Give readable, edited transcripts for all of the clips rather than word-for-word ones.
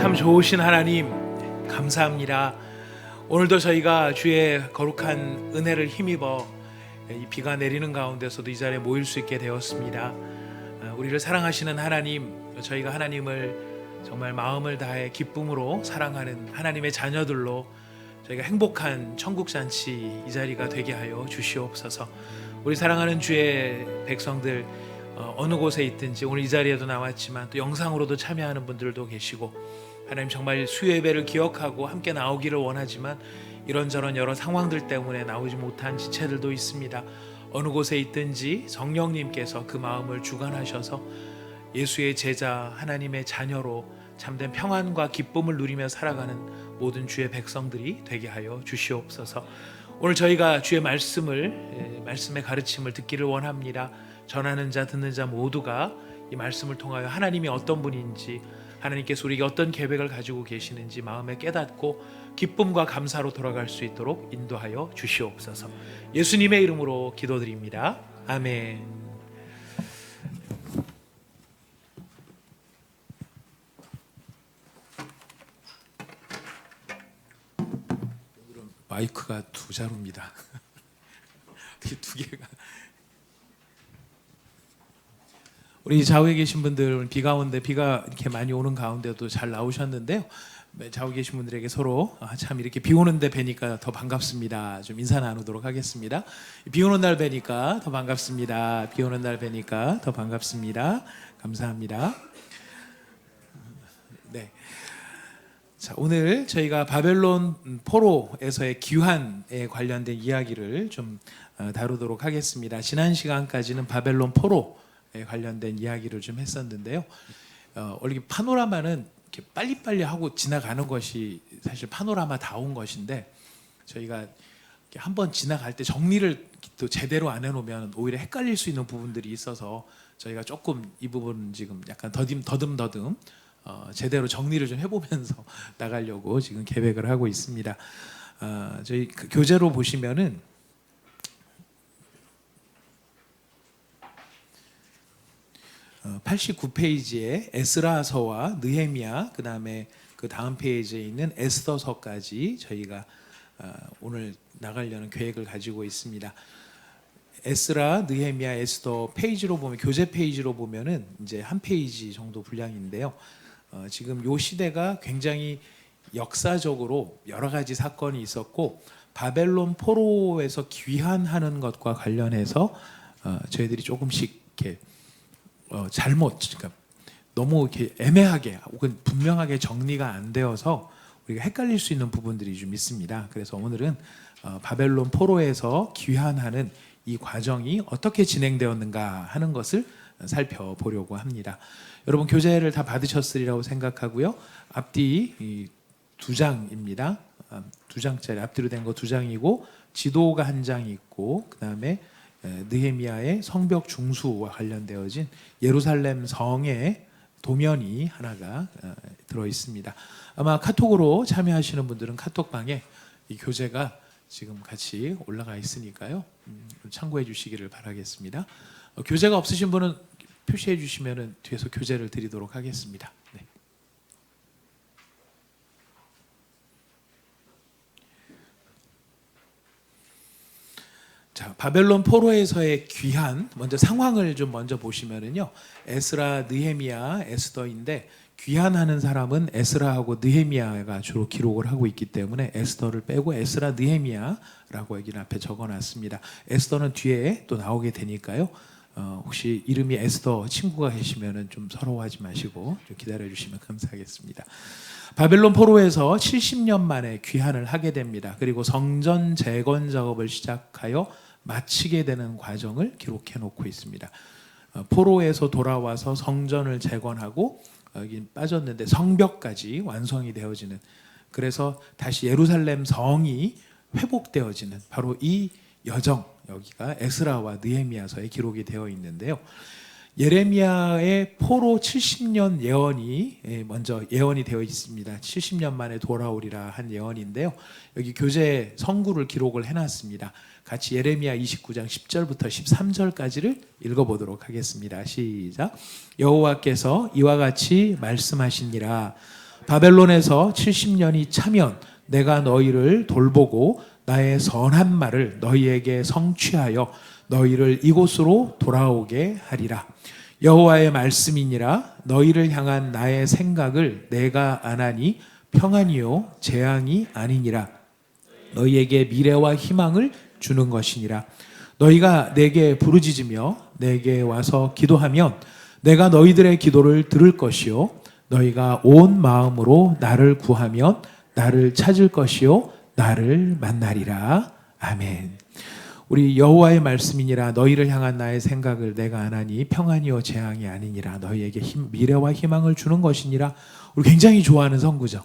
참 좋으신 하나님 감사합니다. 오늘도 저희가 주의 거룩한 은혜를 힘입어 이 비가 내리는 가운데서도 이 자리에 모일 수 있게 되었습니다. 우리를 사랑하시는 하나님, 저희가 하나님을 정말 마음을 다해 기쁨으로 사랑하는 하나님의 자녀들로 저희가 행복한 천국잔치 이 자리가 되게 하여 주시옵소서. 우리 사랑하는 주의 백성들 어느 곳에 있든지 오늘 이 자리에도 나왔지만 또 영상으로도 참여하는 분들도 계시고, 하나님 정말 수요 예배를 기억하고 함께 나오기를 원하지만 이런저런 여러 상황들 때문에 나오지 못한 지체들도 있습니다. 어느 곳에 있든지 성령님께서 그 마음을 주관하셔서 예수의 제자, 하나님의 자녀로 참된 평안과 기쁨을 누리며 살아가는 모든 주의 백성들이 되게 하여 주시옵소서. 오늘 저희가 주의 말씀의 가르침을 듣기를 원합니다. 전하는 자 듣는 자 모두가 이 말씀을 통하여 하나님이 어떤 분인지, 하나님께서 우리에게 어떤 계획을 가지고 계시는지 마음에 깨닫고 기쁨과 감사로 돌아갈 수 있도록 인도하여 주시옵소서. 예수님의 이름으로 기도드립니다. 아멘. 마이크가 두 자루입니다. 어떻게 두 개가? 우리 좌우에 계신 분들, 비가 오는데 비가 이렇게 많이 오는 가운데도 잘 나오셨는데요. 좌우에 계신 분들에게 서로 참 이렇게 비 오는데 뵈니까 더 반갑습니다. 좀 인사 나누도록 하겠습니다. 비 오는 날 뵈니까 더 반갑습니다. 비 오는 날 뵈니까 더 반갑습니다. 감사합니다. 네. 자, 오늘 저희가 바벨론 포로에서의 귀환에 관련된 이야기를 좀 다루도록 하겠습니다. 지난 시간까지는 바벨론 포로에 관련된 이야기를 좀 했었는데요. 원래 파노라마는 이렇게 빨리빨리 하고 지나가는 것이 사실 파노라마다운 것인데, 저희가 한번 지나갈 때 정리를 또 제대로 안 해놓으면 오히려 헷갈릴 수 있는 부분들이 있어서 저희가 조금 이 부분 지금 약간 더듬 제대로 정리를 좀 해보면서 나가려고 지금 계획을 하고 있습니다. 저희 그 교재로 보시면은 89페이지에 에스라서와 느헤미야, 그 다음에 그 다음 페이지에 있는 에스더서까지 저희가 오늘 나가려는 계획을 가지고 있습니다. 에스라, 느헤미야, 에스더 페이지로 보면, 교재 페이지로 보면은 이제 한 페이지 정도 분량인데요. 지금 요 시대가 굉장히 역사적으로 여러 가지 사건이 있었고, 바벨론 포로에서 귀환하는 것과 관련해서 저희들이 조금씩 이렇게 그러니까 너무 이렇게 애매하게 혹은 분명하게 정리가 안 되어서 우리가 헷갈릴 수 있는 부분들이 좀 있습니다. 그래서 오늘은 바벨론 포로에서 귀환하는 이 과정이 어떻게 진행되었는가 하는 것을 살펴보려고 합니다. 여러분 교재를 다 받으셨으리라고 생각하고요. 앞뒤 두 장입니다. 두 장짜리 앞뒤로 된 거 두 장이고, 지도가 한 장 있고, 그 다음에 느헤미야의 성벽 중수와 관련되어진 예루살렘 성의 도면이 하나가 들어 있습니다. 아마 카톡으로 참여하시는 분들은 카톡방에 이 교재가 지금 같이 올라가 있으니까요. 참고해 주시기를 바라겠습니다. 교재가 없으신 분은 표시해 주시면 뒤에서 교재를 드리도록 하겠습니다. 네. 자, 바벨론 포로에서의 귀환, 먼저 상황을 좀 먼저 보시면은요. 에스라, 느헤미야, 에스더인데 귀환하는 사람은 에스라하고 느헤미야가 주로 기록을 하고 있기 때문에 에스더를 빼고 에스라, 느헤미야라고 여기 앞에 적어놨습니다. 에스더는 뒤에 또 나오게 되니까요. 혹시 이름이 에스더 친구가 계시면은 좀 서러워하지 마시고 좀 기다려주시면 감사하겠습니다. 바벨론 포로에서 70년 만에 귀환을 하게 됩니다. 그리고 성전 재건 작업을 시작하여 마치게 되는 과정을 기록해 놓고 있습니다. 포로에서 돌아와서 성전을 재건하고, 여기 빠졌는데 성벽까지 완성이 되어지는, 그래서 다시 예루살렘 성이 회복되어지는 바로 이 여정, 여기가 에스라와 느헤미야서에 기록이 되어 있는데요. 예레미야의 포로 70년 예언이 먼저 예언이 되어 있습니다. 70년 만에 돌아오리라 한 예언인데요. 여기 교재 성구를 기록을 해놨습니다. 같이 예레미야 29장 10절부터 13절까지를 읽어보도록 하겠습니다. 시작. 여호와께서 이와 같이 말씀하시니라. 바벨론에서 70년이 차면 내가 너희를 돌보고 나의 선한 말을 너희에게 성취하여 너희를 이곳으로 돌아오게 하리라. 여호와의 말씀이니라. 너희를 향한 나의 생각을 내가 아나니 평안이요 재앙이 아니니라. 너희에게 미래와 희망을 주는 것이니라. 너희가 내게 부르짖으며 내게 와서 기도하면 내가 너희들의 기도를 들을 것이요 너희가 온 마음으로 나를 구하면 나를 찾을 것이요 나를 만나리라. 아멘. 우리 여호와의 말씀이니라. 너희를 향한 나의 생각을 내가 아나니 평안이요 재앙이 아니니라. 너희에게 미래와 희망을 주는 것이니라. 우리 굉장히 좋아하는 성구죠.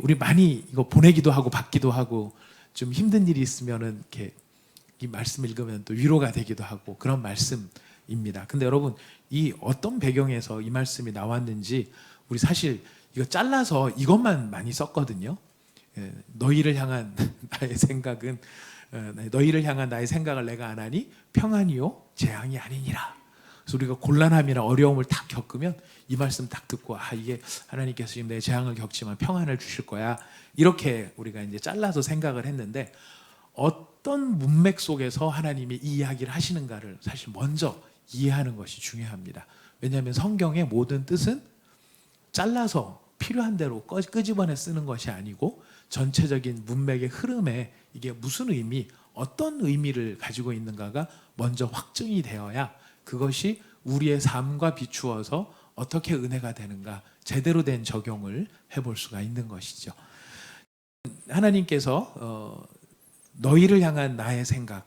우리 많이 이거 보내기도 하고 받기도 하고 좀 힘든 일이 있으면은 이렇게 이 말씀 읽으면 또 위로가 되기도 하고 그런 말씀입니다. 근데 여러분 이 어떤 배경에서 이 말씀이 나왔는지 우리 사실 이거 잘라서 이것만 많이 썼거든요. 너희를 향한 나의 생각은 너희를 향한 나의 생각을 내가 아나니 평안이요 재앙이 아니니라. 그래서 우리가 곤란함이나 어려움을 딱 겪으면 이 말씀 딱 듣고 이게 하나님께서 지금 내 재앙을 겪지만 평안을 주실 거야. 이렇게 우리가 이제 잘라서 생각을 했는데 어떤 문맥 속에서 하나님이 이 이야기를 하시는가를 사실 먼저 이해하는 것이 중요합니다. 왜냐하면 성경의 모든 뜻은 잘라서 필요한 대로 끄집어내 쓰는 것이 아니고 전체적인 문맥의 흐름에 이게 무슨 의미, 어떤 의미를 가지고 있는가가 먼저 확증이 되어야 그것이 우리의 삶과 비추어서 어떻게 은혜가 되는가 제대로 된 적용을 해볼 수가 있는 것이죠. 하나님께서 너희를 향한 나의 생각,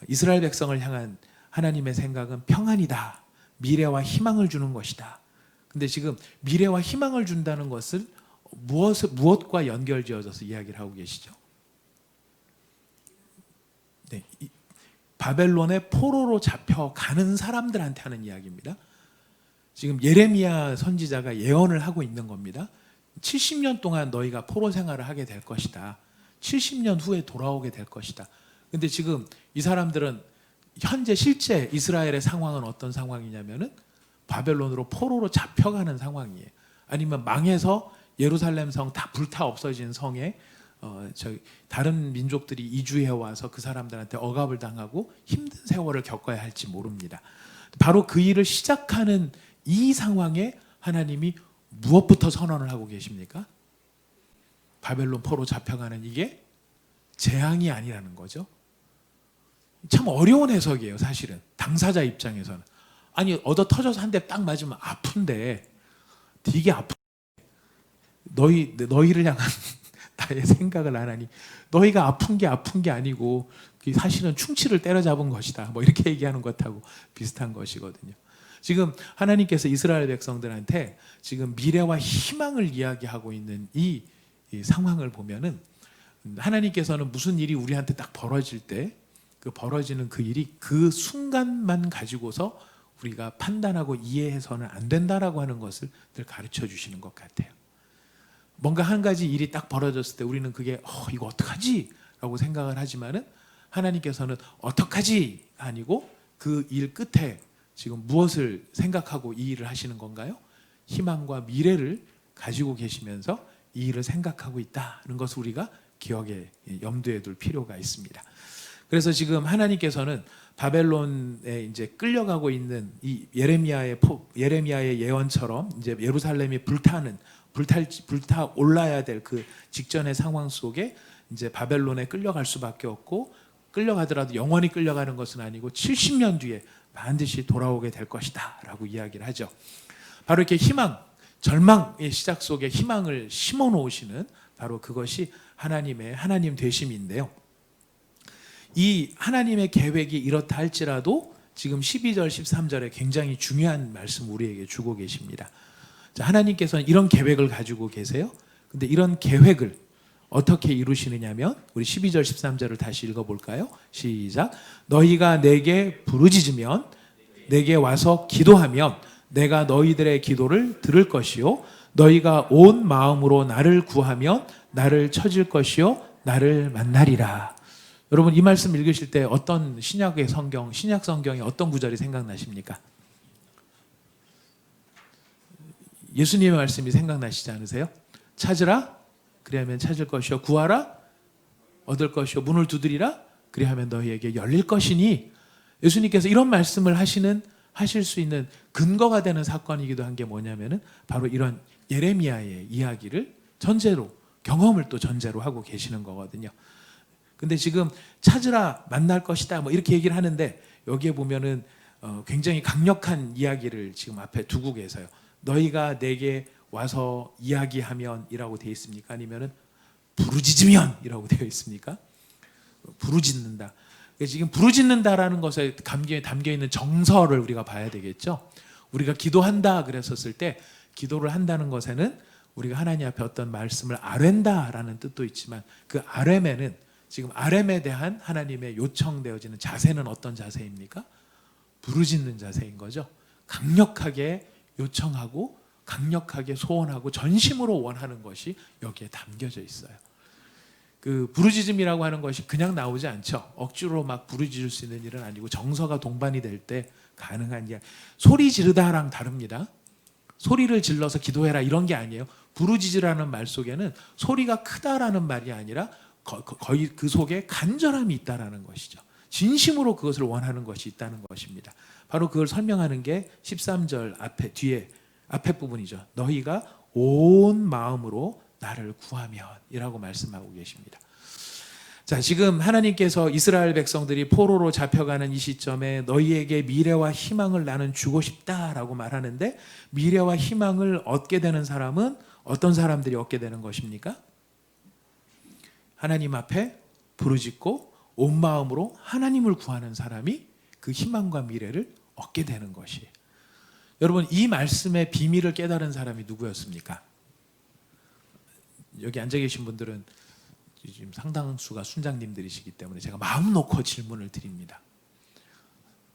이스라엘 백성을 향한 하나님의 생각은 평안이다. 미래와 희망을 주는 것이다. 근데 지금 미래와 희망을 준다는 것을 무엇과 연결지어져서 이야기를 하고 계시죠? 네, 바벨론의 포로로 잡혀가는 사람들한테 하는 이야기입니다. 지금 예레미야 선지자가 예언을 하고 있는 겁니다. 70년 동안 너희가 포로 생활을 하게 될 것이다. 70년 후에 돌아오게 될 것이다. 근데 지금 이 사람들은 현재 실제 이스라엘의 상황은 어떤 상황이냐면은 바벨론으로 포로로 잡혀가는 상황이에요. 아니면 망해서 예루살렘 성 다 불타 없어진 성에 다른 민족들이 이주해 와서 그 사람들한테 억압을 당하고 힘든 세월을 겪어야 할지 모릅니다. 바로 그 일을 시작하는 이 상황에 하나님이 무엇부터 선언을 하고 계십니까? 바벨론 포로 잡혀가는 이게 재앙이 아니라는 거죠. 참 어려운 해석이에요, 사실은. 당사자 입장에서는. 아니, 얻어 터져서 한 대 딱 맞으면 아픈데, 되게 아픈데, 너희를 향한 나의 생각을 안 하니, 너희가 아픈 게 아니고, 사실은 충치를 때려잡은 것이다. 뭐 이렇게 얘기하는 것하고 비슷한 것이거든요. 지금 하나님께서 이스라엘 백성들한테 지금 미래와 희망을 이야기하고 있는 이 상황을 보면은 하나님께서는 무슨 일이 우리한테 딱 벌어질 때 그 벌어지는 그 일이 그 순간만 가지고서 우리가 판단하고 이해해서는 안 된다라고 하는 것을 늘 가르쳐 주시는 것 같아요. 뭔가 한 가지 일이 딱 벌어졌을 때 우리는 그게 이거 어떡하지? 라고 생각을 하지만은 하나님께서는 어떡하지? 아니고 그 일 끝에 지금 무엇을 생각하고 이 일을 하시는 건가요? 희망과 미래를 가지고 계시면서 이 일을 생각하고 있다는 것을 우리가 기억에 염두에 둘 필요가 있습니다. 그래서 지금 하나님께서는 바벨론에 이제 끌려가고 있는 이 예레미야의 예언처럼 이제 예루살렘이 불타 올라야 될 그 직전의 상황 속에 이제 바벨론에 끌려갈 수밖에 없고 끌려가더라도 영원히 끌려가는 것은 아니고 70년 뒤에 반드시 돌아오게 될 것이다라고 이야기를 하죠. 바로 이렇게 희망, 절망의 시작 속에 희망을 심어 놓으시는 바로 그것이 하나님 되심인데요. 이 하나님의 계획이 이렇다 할지라도 지금 12절, 13절에 굉장히 중요한 말씀 우리에게 주고 계십니다. 자, 하나님께서는 이런 계획을 가지고 계세요. 근데 이런 계획을 어떻게 이루시느냐면 우리 12절, 13절을 다시 읽어볼까요? 시작. 너희가 내게 부르짖으면 내게 와서 기도하면 내가 너희들의 기도를 들을 것이요 너희가 온 마음으로 나를 구하면 나를 찾을 것이요 나를 만나리라. 여러분 이 말씀 읽으실 때 어떤 신약 성경의 어떤 구절이 생각나십니까? 예수님의 말씀이 생각나시지 않으세요? 찾으라 그리하면 찾을 것이요 구하라 얻을 것이요 문을 두드리라 그리하면 너희에게 열릴 것이니 예수님께서 이런 말씀을 하실 수 있는 근거가 되는 사건이기도 한 게 뭐냐면은 바로 이런 예레미야의 이야기를 전제로 경험을 또 전제로 하고 계시는 거거든요. 근데 지금 찾으라 만날 것이다 뭐 이렇게 얘기를 하는데 여기에 보면은 굉장히 강력한 이야기를 지금 앞에 두고 계세요. 너희가 내게 와서 이야기하면 이라고 되어 있습니까? 아니면은 부르짖으면 이라고 되어 있습니까? 부르짖는다. 지금 부르짖는다라는 것에 담겨 있는 정서를 우리가 봐야 되겠죠. 우리가 기도한다 그랬었을 때 기도를 한다는 것에는 우리가 하나님 앞에 어떤 말씀을 아뢰다라는 뜻도 있지만 그 아뢰매는 지금 아뢰매에 대한 하나님의 요청되어지는 자세는 어떤 자세입니까? 부르짖는 자세인 거죠. 강력하게 요청하고 강력하게 소원하고 전심으로 원하는 것이 여기에 담겨져 있어요. 그 부르짖음이라고 하는 것이 그냥 나오지 않죠. 억지로 막 부르짖을 수 있는 일은 아니고 정서가 동반이 될 때 가능한 이야기. 소리 지르다랑 다릅니다. 소리를 질러서 기도해라 이런 게 아니에요. 부르짖으라는 말 속에는 소리가 크다라는 말이 아니라 거의 그 속에 간절함이 있다라는 것이죠. 진심으로 그것을 원하는 것이 있다는 것입니다. 바로 그걸 설명하는 게 13절 앞에 부분이죠. 너희가 온 마음으로 나를 구하면 이라고 말씀하고 계십니다. 자, 지금 하나님께서 이스라엘 백성들이 포로로 잡혀가는 이 시점에 너희에게 미래와 희망을 나는 주고 싶다라고 말하는데 미래와 희망을 얻게 되는 사람은 어떤 사람들이 얻게 되는 것입니까? 하나님 앞에 부르짖고 온 마음으로 하나님을 구하는 사람이 그 희망과 미래를 얻게 되는 것이에요. 여러분 이 말씀의 비밀을 깨달은 사람이 누구였습니까? 여기 앉아 계신 분들은 지금 상당수가 순장님들이시기 때문에 제가 마음 놓고 질문을 드립니다.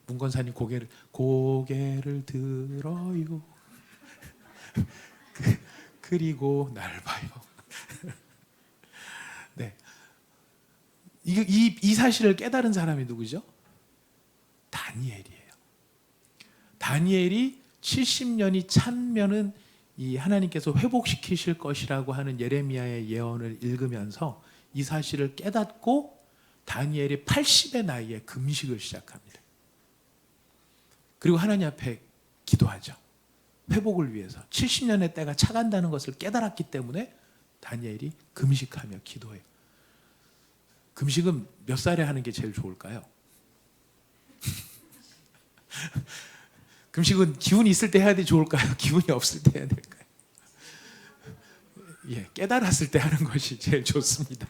문건사님 고개를 들어요. 그리고 날 봐요. 네, 이 사실을 깨달은 사람이 누구죠? 다니엘이에요. 다니엘이 70년이 차면은 이 하나님께서 회복시키실 것이라고 하는 예레미야의 예언을 읽으면서 이 사실을 깨닫고 다니엘이 80의 나이에 금식을 시작합니다. 그리고 하나님 앞에 기도하죠. 회복을 위해서 70년의 때가 차간다는 것을 깨달았기 때문에 다니엘이 금식하며 기도해요. 금식은 몇 살에 하는 게 제일 좋을까요? 금식은 기운이 있을 때 해야 돼 좋을까요? 기운이 없을 때 해야 될까요? 예, 깨달았을 때 하는 것이 제일 좋습니다.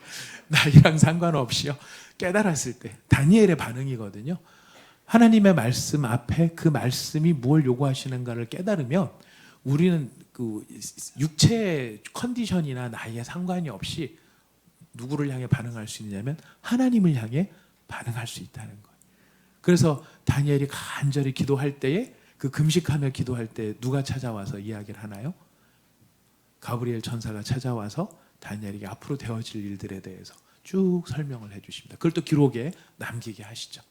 나이랑 상관없이요. 깨달았을 때. 다니엘의 반응이거든요. 하나님의 말씀 앞에 그 말씀이 무엇을 요구하시는가를 깨달으면 우리는 그 육체의 컨디션이나 나이에 상관이 없이 누구를 향해 반응할 수 있냐면 하나님을 향해 반응할 수 있다는 거예요. 그래서 다니엘이 간절히 기도할 때에 그 금식하며 기도할 때 누가 찾아와서 이야기를 하나요? 가브리엘 천사가 찾아와서 다니엘에게 앞으로 되어질 일들에 대해서 쭉 설명을 해주십니다. 그걸 또 기록에 남기게 하시죠.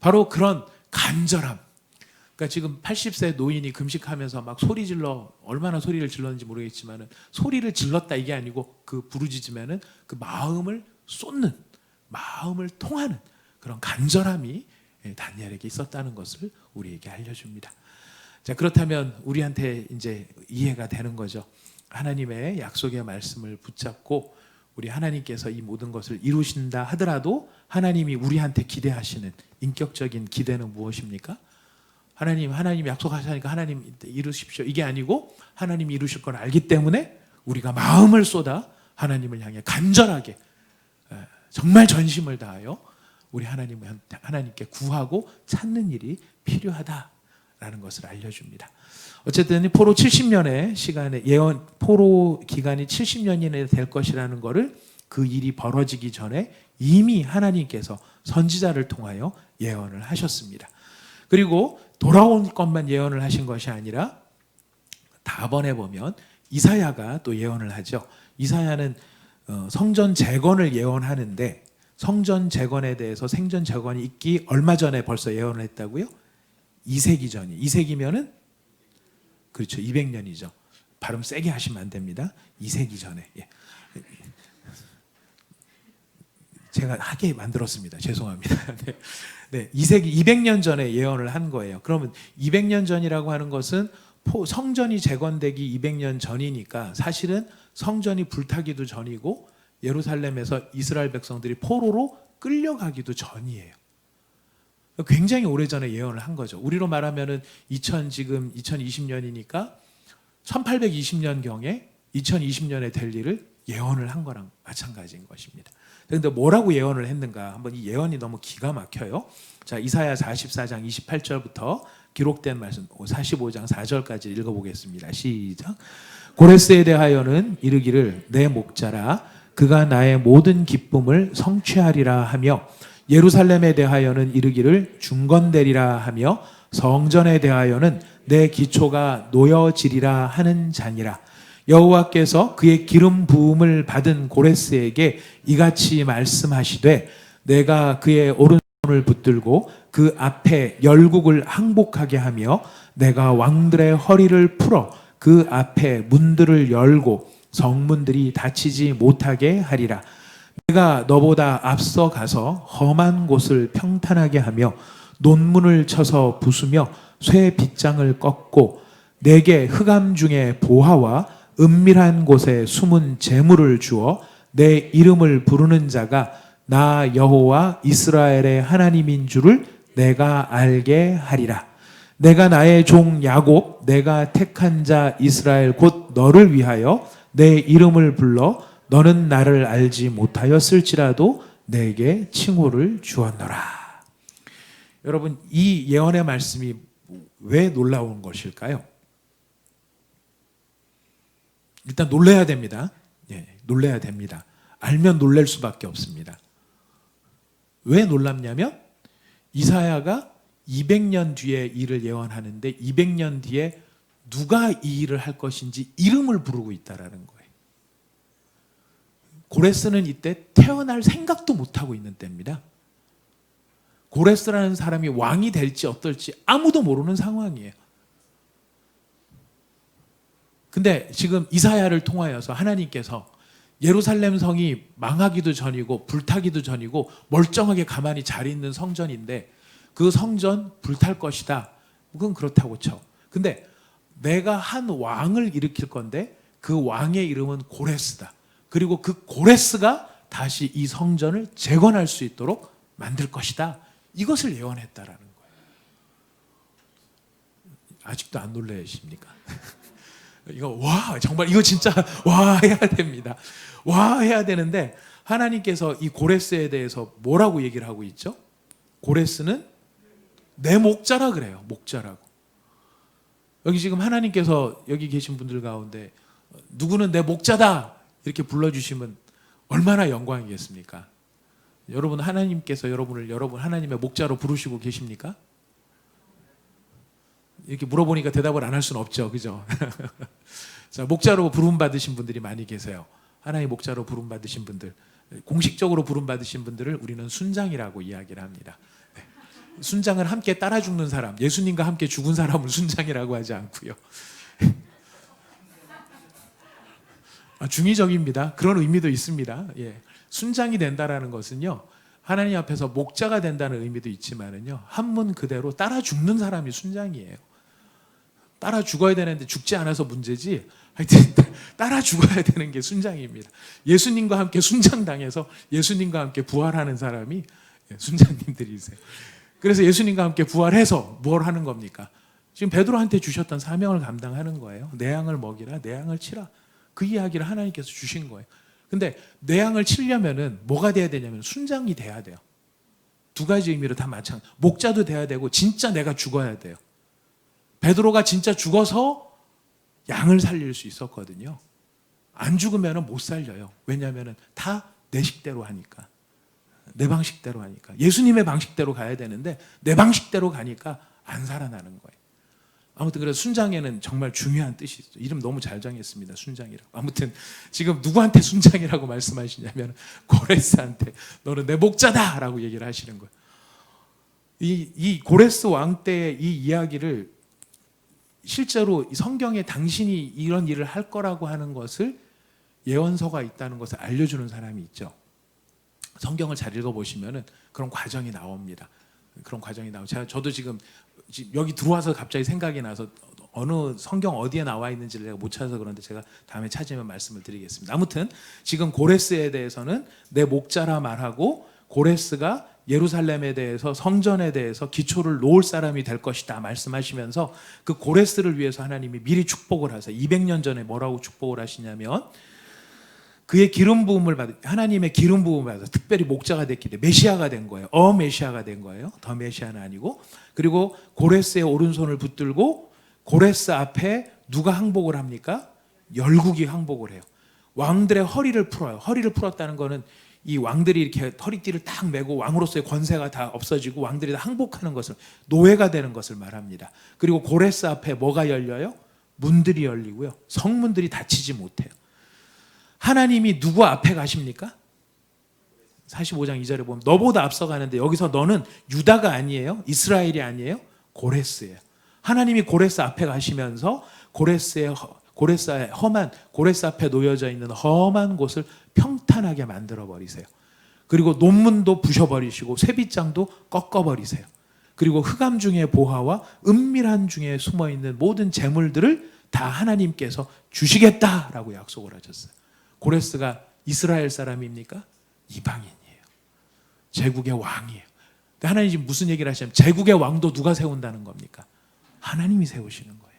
바로 그런 간절함. 그러니까 지금 80세 노인이 금식하면서 막 소리 질러 얼마나 소리를 질렀는지 모르겠지만은 소리를 질렀다 이게 아니고 그 부르짖으면은 그 마음을 쏟는 마음을 통하는 그런 간절함이 다니엘에게 있었다는 것을 우리에게 알려줍니다. 자, 그렇다면 우리한테 이제 이해가 되는 거죠. 하나님의 약속의 말씀을 붙잡고 우리 하나님께서 이 모든 것을 이루신다 하더라도 하나님이 우리한테 기대하시는 인격적인 기대는 무엇입니까? 하나님 약속하시니까 하나님 이루십시오. 이게 아니고 하나님이 이루실 걸 알기 때문에 우리가 마음을 쏟아 하나님을 향해 간절하게 정말 전심을 다하여 우리 하나님께 구하고 찾는 일이 필요하다라는 것을 알려줍니다. 어쨌든 포로 70년의 시간에 포로 기간이 70년이 될 것이라는 것을 그 일이 벌어지기 전에 이미 하나님께서 선지자를 통하여 예언을 하셨습니다. 그리고 돌아올 것만 예언을 하신 것이 아니라 다번에 보면 이사야가 또 예언을 하죠. 이사야는 성전 재건을 예언하는데 성전 재건에 대해서 생전 재건이 있기 얼마 전에 벌써 예언을 했다고요? 2세기 전이. 2세기면은 그렇죠. 200년이죠. 발음 세게 하시면 안 됩니다. 이세기 전에. 예. 제가 하게 만들었습니다. 죄송합니다. 네. 네, 2세기 200년 전에 예언을 한 거예요. 그러면 200년 전이라고 하는 것은 성전이 재건되기 200년 전이니까 사실은 성전이 불타기도 전이고 예루살렘에서 이스라엘 백성들이 포로로 끌려가기도 전이에요. 굉장히 오래전에 예언을 한 거죠. 우리로 말하면은 지금 2020년이니까 1820년경에 2020년에 될 일을 예언을 한 거랑 마찬가지인 것입니다. 그런데 뭐라고 예언을 했는가? 한번 이 예언이 너무 기가 막혀요. 자, 이사야 44장 28절부터 기록된 말씀 45장 4절까지 읽어보겠습니다. 시작. 고레스에 대하여는 이르기를 내 목자라 그가 나의 모든 기쁨을 성취하리라 하며 예루살렘에 대하여는 이르기를 중건되리라 하며 성전에 대하여는 내 기초가 놓여지리라 하는 자니라. 여호와께서 그의 기름 부음을 받은 고레스에게 이같이 말씀하시되 내가 그의 오른손을 붙들고 그 앞에 열국을 항복하게 하며 내가 왕들의 허리를 풀어 그 앞에 문들을 열고 성문들이 닫히지 못하게 하리라. 내가 너보다 앞서 가서 험한 곳을 평탄하게 하며 논문을 쳐서 부수며 쇠 빗장을 꺾고 내게 흑암 중에 보화와 은밀한 곳에 숨은 재물을 주어 내 이름을 부르는 자가 나 여호와 이스라엘의 하나님인 줄을 내가 알게 하리라. 내가 나의 종 야곱 내가 택한 자 이스라엘 곧 너를 위하여 내 이름을 불러 너는 나를 알지 못하였을지라도 내게 칭호를 주었노라. 여러분, 이 예언의 말씀이 왜 놀라운 것일까요? 일단 놀라야 됩니다. 예, 놀라야 됩니다. 알면 놀랄 수밖에 없습니다. 왜 놀랍냐면 이사야가 200년 뒤에 일을 예언하는데 200년 뒤에 누가 이 일을 할 것인지 이름을 부르고 있다라는 거예요. 고레스는 이때 태어날 생각도 못하고 있는 때입니다. 고레스라는 사람이 왕이 될지 어떨지 아무도 모르는 상황이에요. 근데 지금 이사야를 통하여서 하나님께서 예루살렘 성이 망하기도 전이고 불타기도 전이고 멀쩡하게 가만히 잘 있는 성전인데 그 성전 불탈 것이다. 그건 그렇다고 쳐. 근데 내가 한 왕을 일으킬 건데 그 왕의 이름은 고레스다. 그리고 그 고레스가 다시 이 성전을 재건할 수 있도록 만들 것이다. 이것을 예언했다라는 거예요. 아직도 안 놀라십니까? 이거 와 정말 이거 진짜 와 해야 됩니다. 와 해야 되는데 하나님께서 이 고레스에 대해서 뭐라고 얘기를 하고 있죠? 고레스는 내 목자라 그래요. 목자라고. 여기 지금 하나님께서 여기 계신 분들 가운데 누구는 내 목자다 이렇게 불러주시면 얼마나 영광이겠습니까? 여러분 하나님께서 여러분 하나님의 목자로 부르시고 계십니까? 이렇게 물어보니까 대답을 안 할 수는 없죠. 그죠? 자, 목자로 부름받으신 분들이 많이 계세요. 하나님 목자로 부름받으신 분들, 공식적으로 부름받으신 분들을 우리는 순장이라고 이야기를 합니다. 네. 순장을 함께 따라 죽는 사람, 예수님과 함께 죽은 사람을 순장이라고 하지 않고요. 중의적입니다. 그런 의미도 있습니다. 예. 순장이 된다라는 것은요, 하나님 앞에서 목자가 된다는 의미도 있지만은요, 한문 그대로 따라 죽는 사람이 순장이에요. 따라 죽어야 되는데 죽지 않아서 문제지, 하여튼 따라 죽어야 되는 게 순장입니다. 예수님과 함께 순장당해서 예수님과 함께 부활하는 사람이 순장님들이세요. 그래서 예수님과 함께 부활해서 뭘 하는 겁니까? 지금 베드로한테 주셨던 사명을 감당하는 거예요. 내 양을 먹이라, 내 양을 치라. 그 이야기를 하나님께서 주신 거예요. 근데 내 양을 치려면은 뭐가 돼야 되냐면 순장이 돼야 돼요. 두 가지 의미로 다 마찬가지. 목자도 돼야 되고 진짜 내가 죽어야 돼요. 베드로가 진짜 죽어서 양을 살릴 수 있었거든요. 안 죽으면 못 살려요. 왜냐하면 다 내 식대로 하니까. 내 방식대로 하니까. 예수님의 방식대로 가야 되는데 내 방식대로 가니까 안 살아나는 거예요. 아무튼 그래서 순장에는 정말 중요한 뜻이 있어요. 이름 너무 잘 정했습니다. 순장이라고. 아무튼 지금 누구한테 순장이라고 말씀하시냐면 고레스한테 너는 내 목자다라고 얘기를 하시는 거예요. 이 고레스 왕 때의 이 이야기를 실제로 성경에 당신이 이런 일을 할 거라고 하는 것을 예언서가 있다는 것을 알려주는 사람이 있죠. 성경을 잘 읽어보시면은 그런 과정이 나옵니다. 그런 과정이 나오고 저도 지금 여기 들어와서 갑자기 생각이 나서 어느 성경 어디에 나와 있는지를 내가 못 찾아서 그런데 제가 다음에 찾으면 말씀을 드리겠습니다. 아무튼 지금 고레스에 대해서는 내 목자라 말하고 고레스가 예루살렘에 대해서 성전에 대해서 기초를 놓을 사람이 될 것이다 말씀하시면서 그 고레스를 위해서 하나님이 미리 축복을 하세요. 200년 전에 뭐라고 축복을 하시냐면 그의 기름 부음을 받아 하나님의 기름 부음을 받아서 특별히 목자가 됐기 때문에 메시아가 된 거예요. 메시아가 된 거예요. 더 메시아는 아니고. 그리고 고레스의 오른손을 붙들고 고레스 앞에 누가 항복을 합니까? 열국이 항복을 해요. 왕들의 허리를 풀어요. 허리를 풀었다는 거는 이 왕들이 이렇게 허리띠를 딱 메고 왕으로서의 권세가 다 없어지고 왕들이 다 항복하는 것을, 노예가 되는 것을 말합니다. 그리고 고레스 앞에 뭐가 열려요? 문들이 열리고요. 성문들이 닫히지 못해요. 하나님이 누구 앞에 가십니까? 45장 2절에 보면 너보다 앞서가는데 여기서 너는 유다가 아니에요. 이스라엘이 아니에요. 고레스예요. 하나님이 고레스 앞에 가시면서 고레스의 험한, 고레스 앞에 놓여져 있는 험한 곳을 평탄하게 만들어 버리세요. 그리고 논문도 부셔버리시고 쇠빗장도 꺾어버리세요. 그리고 흑암 중의 보화와 은밀한 중에 숨어있는 모든 재물들을 다 하나님께서 주시겠다라고 약속을 하셨어요. 고레스가 이스라엘 사람입니까? 이방인이에요. 제국의 왕이에요. 하나님 지금 무슨 얘기를 하시냐면 제국의 왕도 누가 세운다는 겁니까? 하나님이 세우시는 거예요.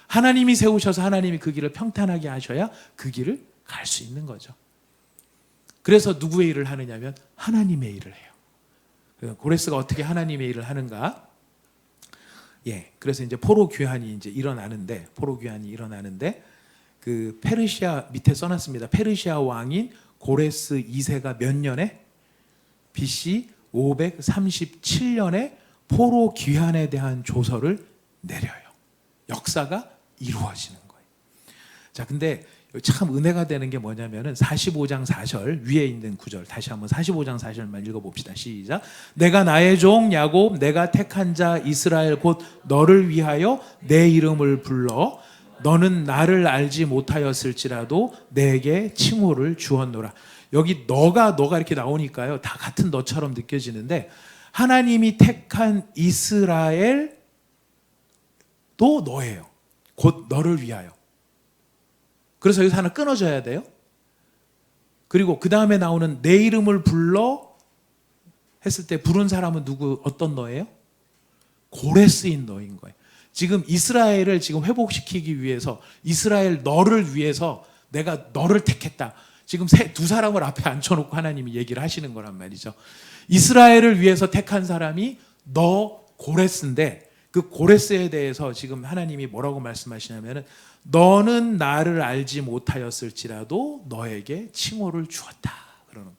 하나님이 세우셔서 하나님이 그 길을 평탄하게 하셔야 그 길을 갈 수 있는 거죠. 그래서 누구의 일을 하느냐면 하나님의 일을 해요. 고레스가 어떻게 하나님의 일을 하는가? 그래서 이제 포로 귀환이 이제 일어나는데 그 페르시아 밑에 써놨습니다. 페르시아 왕인 고레스 2세가 몇 년에? BC 537년에 포로 귀환에 대한 조서를 내려요. 역사가 이루어지는 거예요. 자, 근데 참 은혜가 되는 게 뭐냐면은 45장 4절 위에 있는 구절 다시 한번 45장 4절만 읽어봅시다. 시작. 내가 나의 종 야곱 내가 택한 자 이스라엘 곧 너를 위하여 내 이름을 불러 너는 나를 알지 못하였을지라도 내게 칭호를 주었노라. 여기 너가 이렇게 나오니까요. 다 같은 너처럼 느껴지는데 하나님이 택한 이스라엘도 너예요. 곧 너를 위하여. 그래서 여기서 하나 끊어져야 돼요. 그리고 그 다음에 나오는 내 이름을 불러 했을 때 부른 사람은 어떤 너예요? 고레스인 너인 거예요. 지금 이스라엘을 지금 회복시키기 위해서 이스라엘 너를 위해서 내가 너를 택했다. 지금 두 사람을 앞에 앉혀놓고 하나님이 얘기를 하시는 거란 말이죠. 이스라엘을 위해서 택한 사람이 너 고레스인데 그 고레스에 대해서 지금 하나님이 뭐라고 말씀하시냐면은 너는 나를 알지 못하였을지라도 너에게 칭호를 주었다. 그러는 거예요.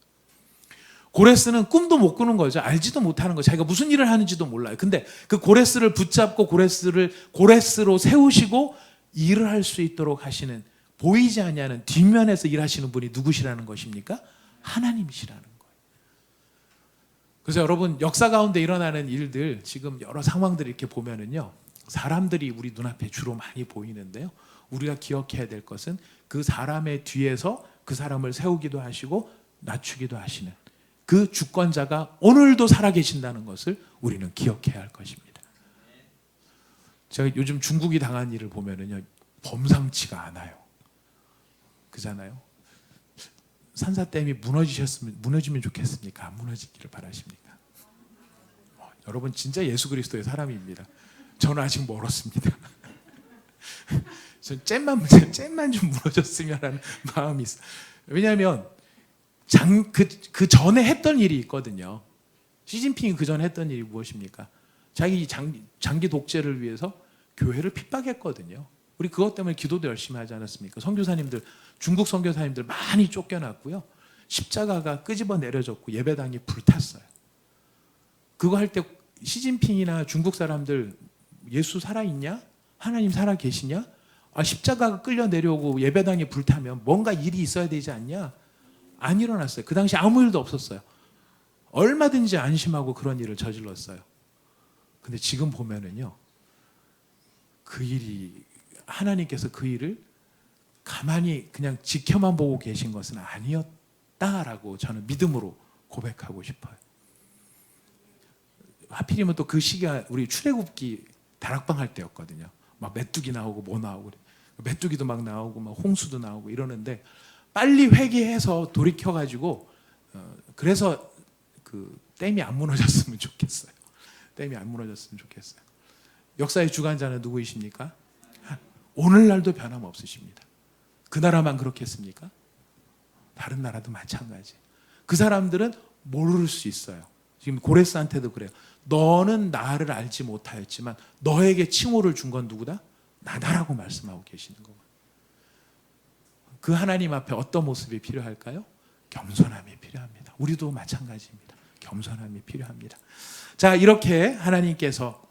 고레스는 꿈도 못 꾸는 거죠. 알지도 못하는 거죠. 자기가 무슨 일을 하는지도 몰라요. 근데 그 고레스를 붙잡고 고레스로 세우시고 일을 할 수 있도록 하시는 보이지 않냐는 뒷면에서 일하시는 분이 누구시라는 것입니까? 하나님이시라는 거예요. 그래서 여러분 역사 가운데 일어나는 일들 지금 여러 상황들을 이렇게 보면은요. 사람들이 우리 눈앞에 주로 많이 보이는데요. 우리가 기억해야 될 것은 그 사람의 뒤에서 그 사람을 세우기도 하시고 낮추기도 하시는 그 주권자가 오늘도 살아계신다는 것을 우리는 기억해야 할 것입니다. 제가 요즘 중국이 당한 일을 보면은요. 범상치가 않아요. 그잖아요. 산사댐이 무너지면 좋겠습니까? 안 무너지기를 바라십니까? 여러분 진짜 예수 그리스도의 사람입니다. 저는 아직 멀었습니다. 전 잼만 좀 무너졌으면 하는 마음이 있어요. 왜냐하면 그 전에 했던 일이 있거든요. 시진핑이 그 전에 했던 일이 무엇입니까? 자기 장기 독재를 위해서 교회를 핍박했거든요. 우리 그것 때문에 기도도 열심히 하지 않았습니까? 중국 선교사님들 많이 쫓겨났고요. 십자가가 끄집어 내려졌고 예배당이 불탔어요. 그거 할 때 시진핑이나 중국 사람들 예수 살아있냐? 하나님 살아계시냐? 십자가가 끌려 내려오고 예배당이 불타면 뭔가 일이 있어야 되지 않냐? 안 일어났어요. 그 당시 아무 일도 없었어요. 얼마든지 안심하고 그런 일을 저질렀어요. 근데 지금 보면은요. 그 일이 하나님께서 그 일을 가만히 그냥 지켜만 보고 계신 것은 아니었다라고 저는 믿음으로 고백하고 싶어요. 하필이면 또 그 시기가 우리 출애굽기 다락방 할 때였거든요. 막 메뚜기 나오고 뭐 나오고, 메뚜기도 막 나오고 막 홍수도 나오고 이러는데 빨리 회개해서 돌이켜가지고 그래서 그 댐이 안 무너졌으면 좋겠어요. 댐이 안 무너졌으면 좋겠어요. 역사의 주관자는 누구이십니까? 오늘날도 변함없으십니다. 그 나라만 그렇겠습니까? 다른 나라도 마찬가지. 그 사람들은 모를 수 있어요. 지금 고레스한테도 그래요. 너는 나를 알지 못하였지만 너에게 칭호를 준 건 누구다? 나다라고 말씀하고 계시는 거예요. 그 하나님 앞에 어떤 모습이 필요할까요? 겸손함이 필요합니다. 우리도 마찬가지입니다. 겸손함이 필요합니다. 자, 이렇게 하나님께서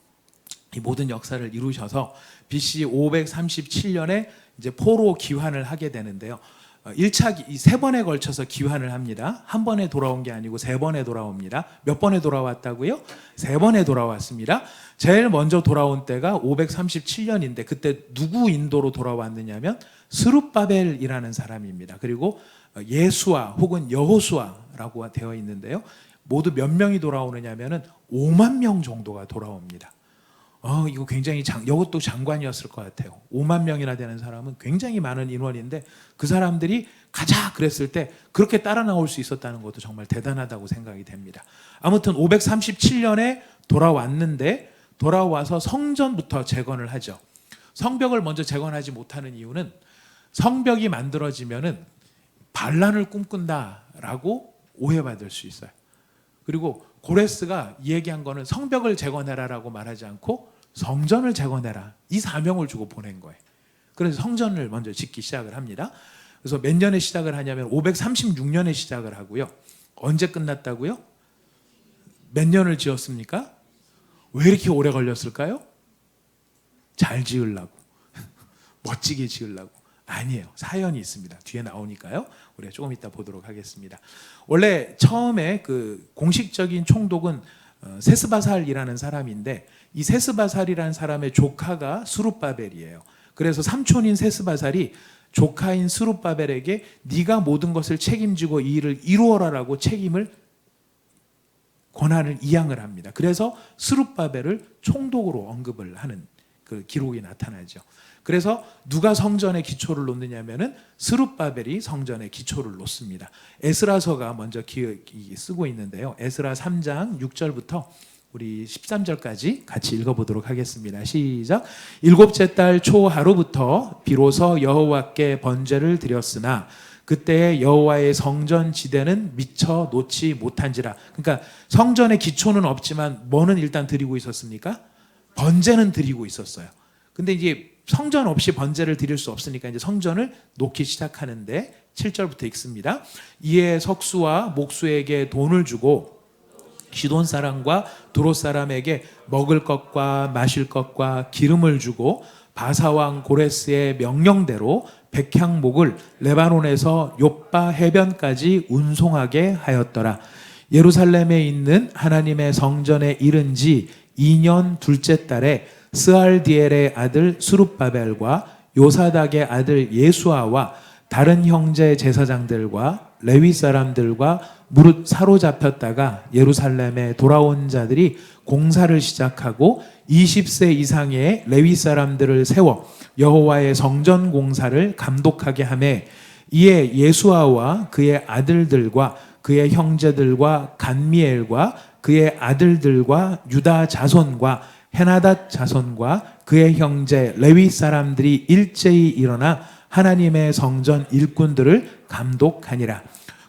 이 모든 역사를 이루셔서 BC 537년에 이제 포로 귀환을 하게 되는데요. 1차 세 번에 걸쳐서 귀환을 합니다. 한 번에 돌아온 게 아니고 세 번에 돌아옵니다. 몇 번에 돌아왔다고요? 세 번에 돌아왔습니다. 제일 먼저 돌아온 때가 537년인데 그때 누구 인도로 돌아왔느냐면 스룹바벨이라는 사람입니다. 그리고 예수아 혹은 여호수아라고 되어 있는데요. 모두 몇 명이 돌아오느냐면은 5만 명 정도가 돌아옵니다. 이거 굉장히 이것도 장관이었을 것 같아요. 5만 명이나 되는 사람은 굉장히 많은 인원인데 그 사람들이 가자 그랬을 때 그렇게 따라 나올 수 있었다는 것도 정말 대단하다고 생각이 됩니다. 아무튼 537년에 돌아왔는데 돌아와서 성전부터 재건을 하죠. 성벽을 먼저 재건하지 못하는 이유는 성벽이 만들어지면은 반란을 꿈꾼다라고 오해받을 수 있어요. 그리고 고레스가 얘기한 거는 성벽을 재건해라라고 말하지 않고 성전을 재건해라 이 사명을 주고 보낸 거예요. 그래서 성전을 먼저 짓기 시작을 합니다. 그래서 몇 년에 시작을 하냐면 536년에 시작을 하고요. 언제 끝났다고요? 몇 년을 지었습니까? 왜 이렇게 오래 걸렸을까요? 잘 지으려고 멋지게 지으려고. 아니에요. 사연이 있습니다. 뒤에 나오니까요. 우리가 조금 이따 보도록 하겠습니다. 원래 처음에 그 공식적인 총독은 세스바살이라는 사람인데 이 세스바살이라는 사람의 조카가 스룹바벨이에요. 그래서 삼촌인 세스바살이 조카인 스룹바벨에게 네가 모든 것을 책임지고 이 일을 이루어라라고 권한을 이양을 합니다. 그래서 스룹바벨을 총독으로 언급을 하는 그 기록이 나타나죠. 그래서 누가 성전의 기초를 놓느냐면은 스룹바벨이 성전의 기초를 놓습니다. 에스라서가 먼저 쓰고 있는데요. 에스라 3장 6절부터 우리 13절까지 같이 읽어보도록 하겠습니다. 시작. 일곱째 달 초 하루부터 비로소 여호와께 번제를 드렸으나 그때의 여호와의 성전 지대는 미처 놓지 못한지라. 그러니까 성전의 기초는 없지만 뭐는 일단 드리고 있었습니까? 번제는 드리고 있었어요. 근데 이제 성전 없이 번제를 드릴 수 없으니까 이제 성전을 놓기 시작하는데 7절부터 읽습니다. 이에 석수와 목수에게 돈을 주고 시돈 사람과 두롯 사람에게 먹을 것과 마실 것과 기름을 주고 바사왕 고레스의 명령대로 백향목을 레바논에서 욥바 해변까지 운송하게 하였더라. 예루살렘에 있는 하나님의 성전에 이른 지 2년 둘째 달에 스알디엘의 아들 스룹바벨과 요사닥의 아들 예수아와 다른 형제 제사장들과 레위 사람들과 무릇 사로잡혔다가 예루살렘에 돌아온 자들이 공사를 시작하고 20세 이상의 레위 사람들을 세워 여호와의 성전 공사를 감독하게 하매 이에 예수아와 그의 아들들과 그의 형제들과 간미엘과 그의 아들들과 유다 자손과 헤나닷 자손과 그의 형제 레위 사람들이 일제히 일어나 하나님의 성전 일꾼들을 감독하니라.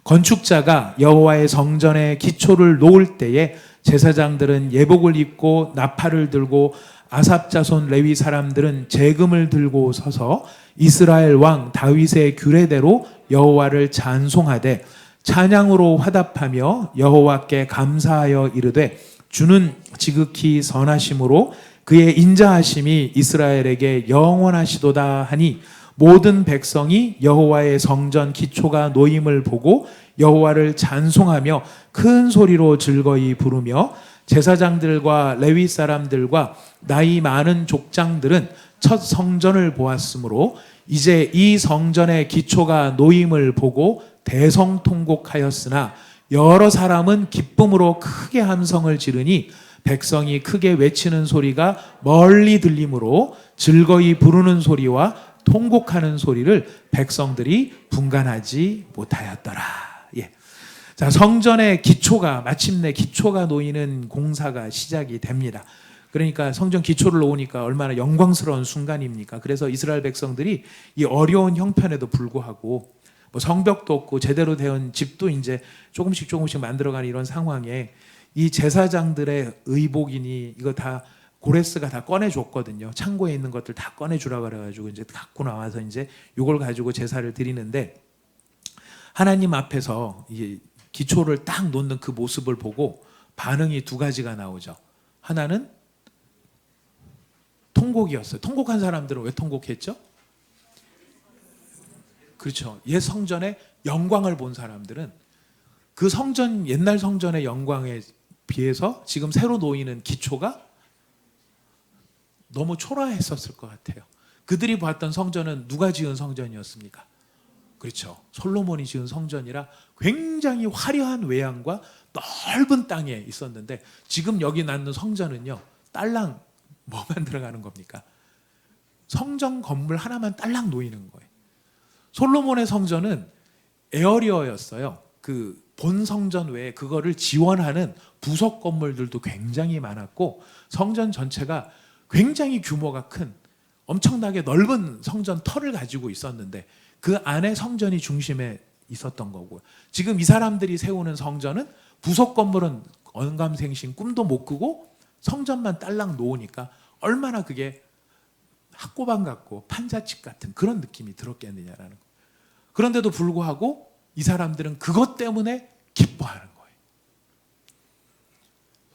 건축자가 여호와의 성전의 기초를 놓을 때에 제사장들은 예복을 입고 나팔을 들고 아삽 자손 레위 사람들은 제금을 들고 서서 이스라엘 왕 다윗의 규례대로 여호와를 찬송하되 찬양으로 화답하며 여호와께 감사하여 이르되 주는 지극히 선하심으로 그의 인자하심이 이스라엘에게 영원하시도다 하니 모든 백성이 여호와의 성전 기초가 놓임을 보고 여호와를 찬송하며 큰 소리로 즐거이 부르며 제사장들과 레위 사람들과 나이 많은 족장들은 첫 성전을 보았으므로 이제 이 성전의 기초가 놓임을 보고 대성통곡하였으나 여러 사람은 기쁨으로 크게 함성을 지르니 백성이 크게 외치는 소리가 멀리 들리므로 즐거이 부르는 소리와 통곡하는 소리를 백성들이 분간하지 못하였더라. 예. 자, 성전의 기초가 마침내 기초가 놓이는 공사가 시작이 됩니다. 그러니까 성전 기초를 놓으니까 얼마나 영광스러운 순간입니까? 그래서 이스라엘 백성들이 이 어려운 형편에도 불구하고 뭐 성벽도 없고 제대로 된 집도 이제 조금씩 만들어가는 이런 상황에 이 제사장들의 의복이니 이거 다 고레스가 다 꺼내줬거든요. 창고에 있는 것들 다 꺼내주라 그래가지고 이제 갖고 나와서 이제 이걸 가지고 제사를 드리는데 하나님 앞에서 이 기초를 딱 놓는 그 모습을 보고 반응이 두 가지가 나오죠. 하나는 통곡이었어요. 통곡한 사람들은 왜 통곡했죠? 그렇죠. 옛 성전의 영광을 본 사람들은 그 성전, 옛날 성전의 영광에 비해서 지금 새로 놓이는 기초가 너무 초라했었을 것 같아요. 그들이 봤던 성전은 누가 지은 성전이었습니까? 그렇죠. 솔로몬이 지은 성전이라 굉장히 화려한 외양과 넓은 땅에 있었는데 지금 여기 낳는 성전은요, 딸랑 뭐만 들어가는 겁니까? 성전 건물 하나만 딸랑 놓이는 거예요. 솔로몬의 성전은 에어리어였어요. 그 본 성전 외에 그거를 지원하는 부속 건물들도 굉장히 많았고 성전 전체가 굉장히 규모가 큰 엄청나게 넓은 성전 터를 가지고 있었는데 그 안에 성전이 중심에 있었던 거고, 지금 이 사람들이 세우는 성전은 부속 건물은 언감생심 꿈도 못 꾸고 성전만 딸랑 놓으니까 얼마나 그게 학고방 같고 판자집 같은 그런 느낌이 들었겠느냐라는 거예요. 그런데도 불구하고 이 사람들은 그것 때문에 기뻐하는 거예요.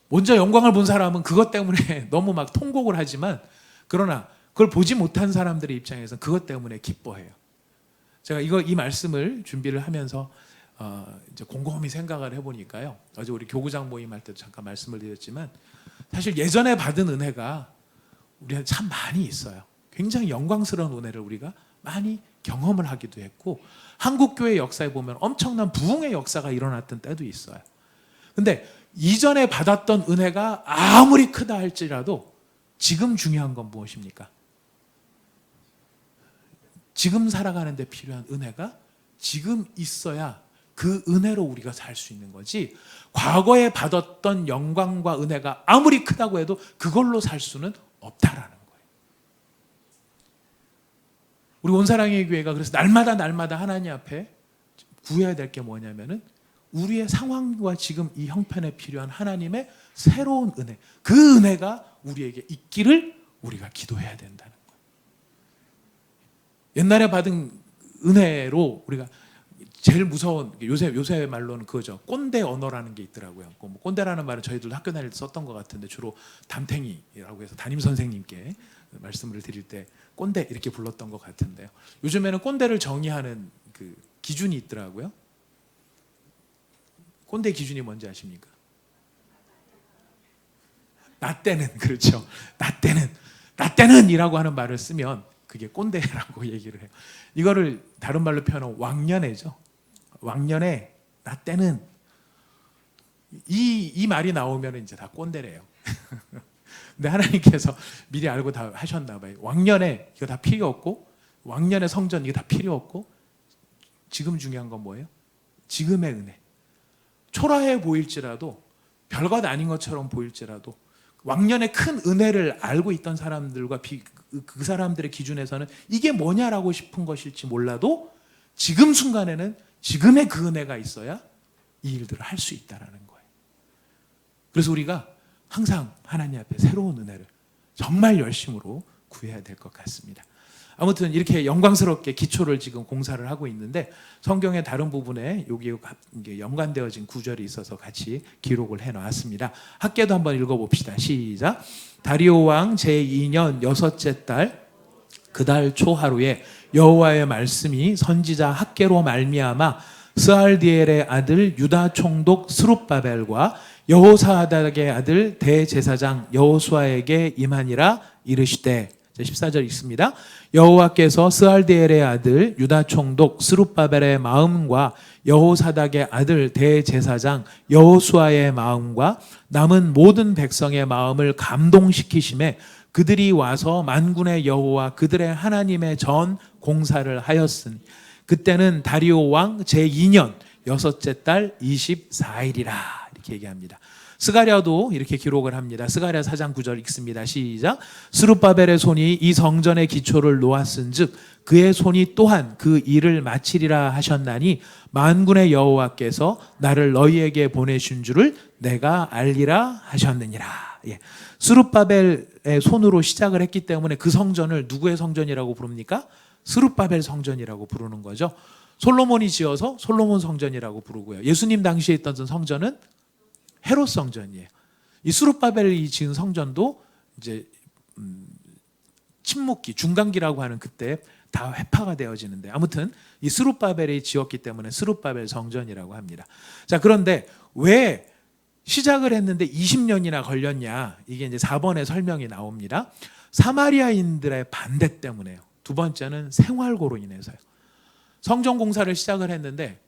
먼저 영광을 본 사람은 그것 때문에 너무 막 통곡을 하지만 그러나 그걸 보지 못한 사람들의 입장에서는 그것 때문에 기뻐해요. 제가 이 말씀을 준비를 하면서 이제 곰곰이 생각을 해보니까요. 어제 우리 교구장 모임할 때도 잠깐 말씀을 드렸지만 사실 예전에 받은 은혜가 우리한테 참 많이 있어요. 굉장히 영광스러운 은혜를 우리가 많이 경험을 하기도 했고 한국교회 역사에 보면 엄청난 부흥의 역사가 일어났던 때도 있어요. 근데 이전에 받았던 은혜가 아무리 크다 할지라도 지금 중요한 건 무엇입니까? 지금 살아가는 데 필요한 은혜가 지금 있어야 그 은혜로 우리가 살 수 있는 거지, 과거에 받았던 영광과 은혜가 아무리 크다고 해도 그걸로 살 수는 없다라는 거예요. 우리 온사랑의 교회가 그래서 날마다 하나님 앞에 구해야 될 게 뭐냐면은 우리의 상황과 지금 이 형편에 필요한 하나님의 새로운 은혜, 그 은혜가 우리에게 있기를 우리가 기도해야 된다는 거예요. 옛날에 받은 은혜로 우리가 제일 무서운, 요새 말로는 그거죠. 꼰대 언어라는 게 있더라고요. 뭐 꼰대라는 말은 저희들도 학교 다닐 때 썼던 것 같은데 주로 담탱이라고 해서 담임 선생님께 말씀을 드릴 때 꼰대 이렇게 불렀던 것 같은데요. 요즘에는 꼰대를 정의하는 그 기준이 있더라고요. 꼰대 기준이 뭔지 아십니까? 나 때는, 그렇죠. 나 때는 이라고 하는 말을 쓰면 그게 꼰대라고 얘기를 해요. 이거를 다른 말로 표현하면 왕년애죠. 왕년에 나 때는 이 말이 나오면 이제 다 꼰대래요. 근데 하나님께서 미리 알고 다 하셨나 봐요. 왕년에 이거 다 필요 없고, 왕년의 성전 이거 다 필요 없고, 지금 중요한 건 뭐예요? 지금의 은혜. 초라해 보일지라도, 별것 아닌 것처럼 보일지라도 왕년의 큰 은혜를 알고 있던 사람들과 그 사람들의 기준에서는 이게 뭐냐라고 싶은 것일지 몰라도 지금 순간에는 지금의 그 은혜가 있어야 이 일들을 할 수 있다는 거예요. 그래서 우리가 항상 하나님 앞에 새로운 은혜를 정말 열심으로 구해야 될 것 같습니다. 아무튼 이렇게 영광스럽게 기초를 지금 공사를 하고 있는데 성경의 다른 부분에 여기 연관되어진 구절이 있어서 같이 기록을 해놨습니다. 학계도 한번 읽어봅시다. 시작. 다리오 왕 제2년 여섯째 달 그 달 초하루에 여호와의 말씀이 선지자 학계로 말미암아 스알디엘의 아들 유다 총독 스룹바벨과 여호사닥의 아들 대제사장 여호수아에게 임하니라. 이르시되, 14절 읽습니다. 여호와께서 스알디엘의 아들 유다 총독 스룹바벨의 마음과 여호사닥의 아들 대제사장 여호수아의 마음과 남은 모든 백성의 마음을 감동시키심에 그들이 와서 만군의 여호와 그들의 하나님의 전 공사를 하였으니 그때는 다리오 왕 제2년 여섯째 달 24일이라 이렇게 얘기합니다. 스가랴도 이렇게 기록을 합니다. 스가랴 4장 9절 읽습니다. 시작. 스룹바벨의 손이 이 성전의 기초를 놓았은즉 그의 손이 또한 그 일을 마치리라 하셨나니 만군의 여호와께서 나를 너희에게 보내신 줄을 내가 알리라 하셨느니라. 예. 스룹바벨의 손으로 시작을 했기 때문에 그 성전을 누구의 성전이라고 부릅니까? 스룹바벨 성전이라고 부르는 거죠. 솔로몬이 지어서 솔로몬 성전이라고 부르고요. 예수님 당시에 있던 성전은 헤롯 성전이에요. 이 스룹바벨이 지은 성전도 이제 침묵기, 중간기라고 하는 그때 다 회파가 되어지는데 아무튼 이 스룹바벨이 지었기 때문에 스룹바벨 성전이라고 합니다. 자, 그런데 왜 시작을 했는데 20년이나 걸렸냐? 이게 이제 4번에 설명이 나옵니다. 사마리아인들의 반대 때문에요. 두 번째는 생활고로 인해서요. 성전 공사를 시작을 했는데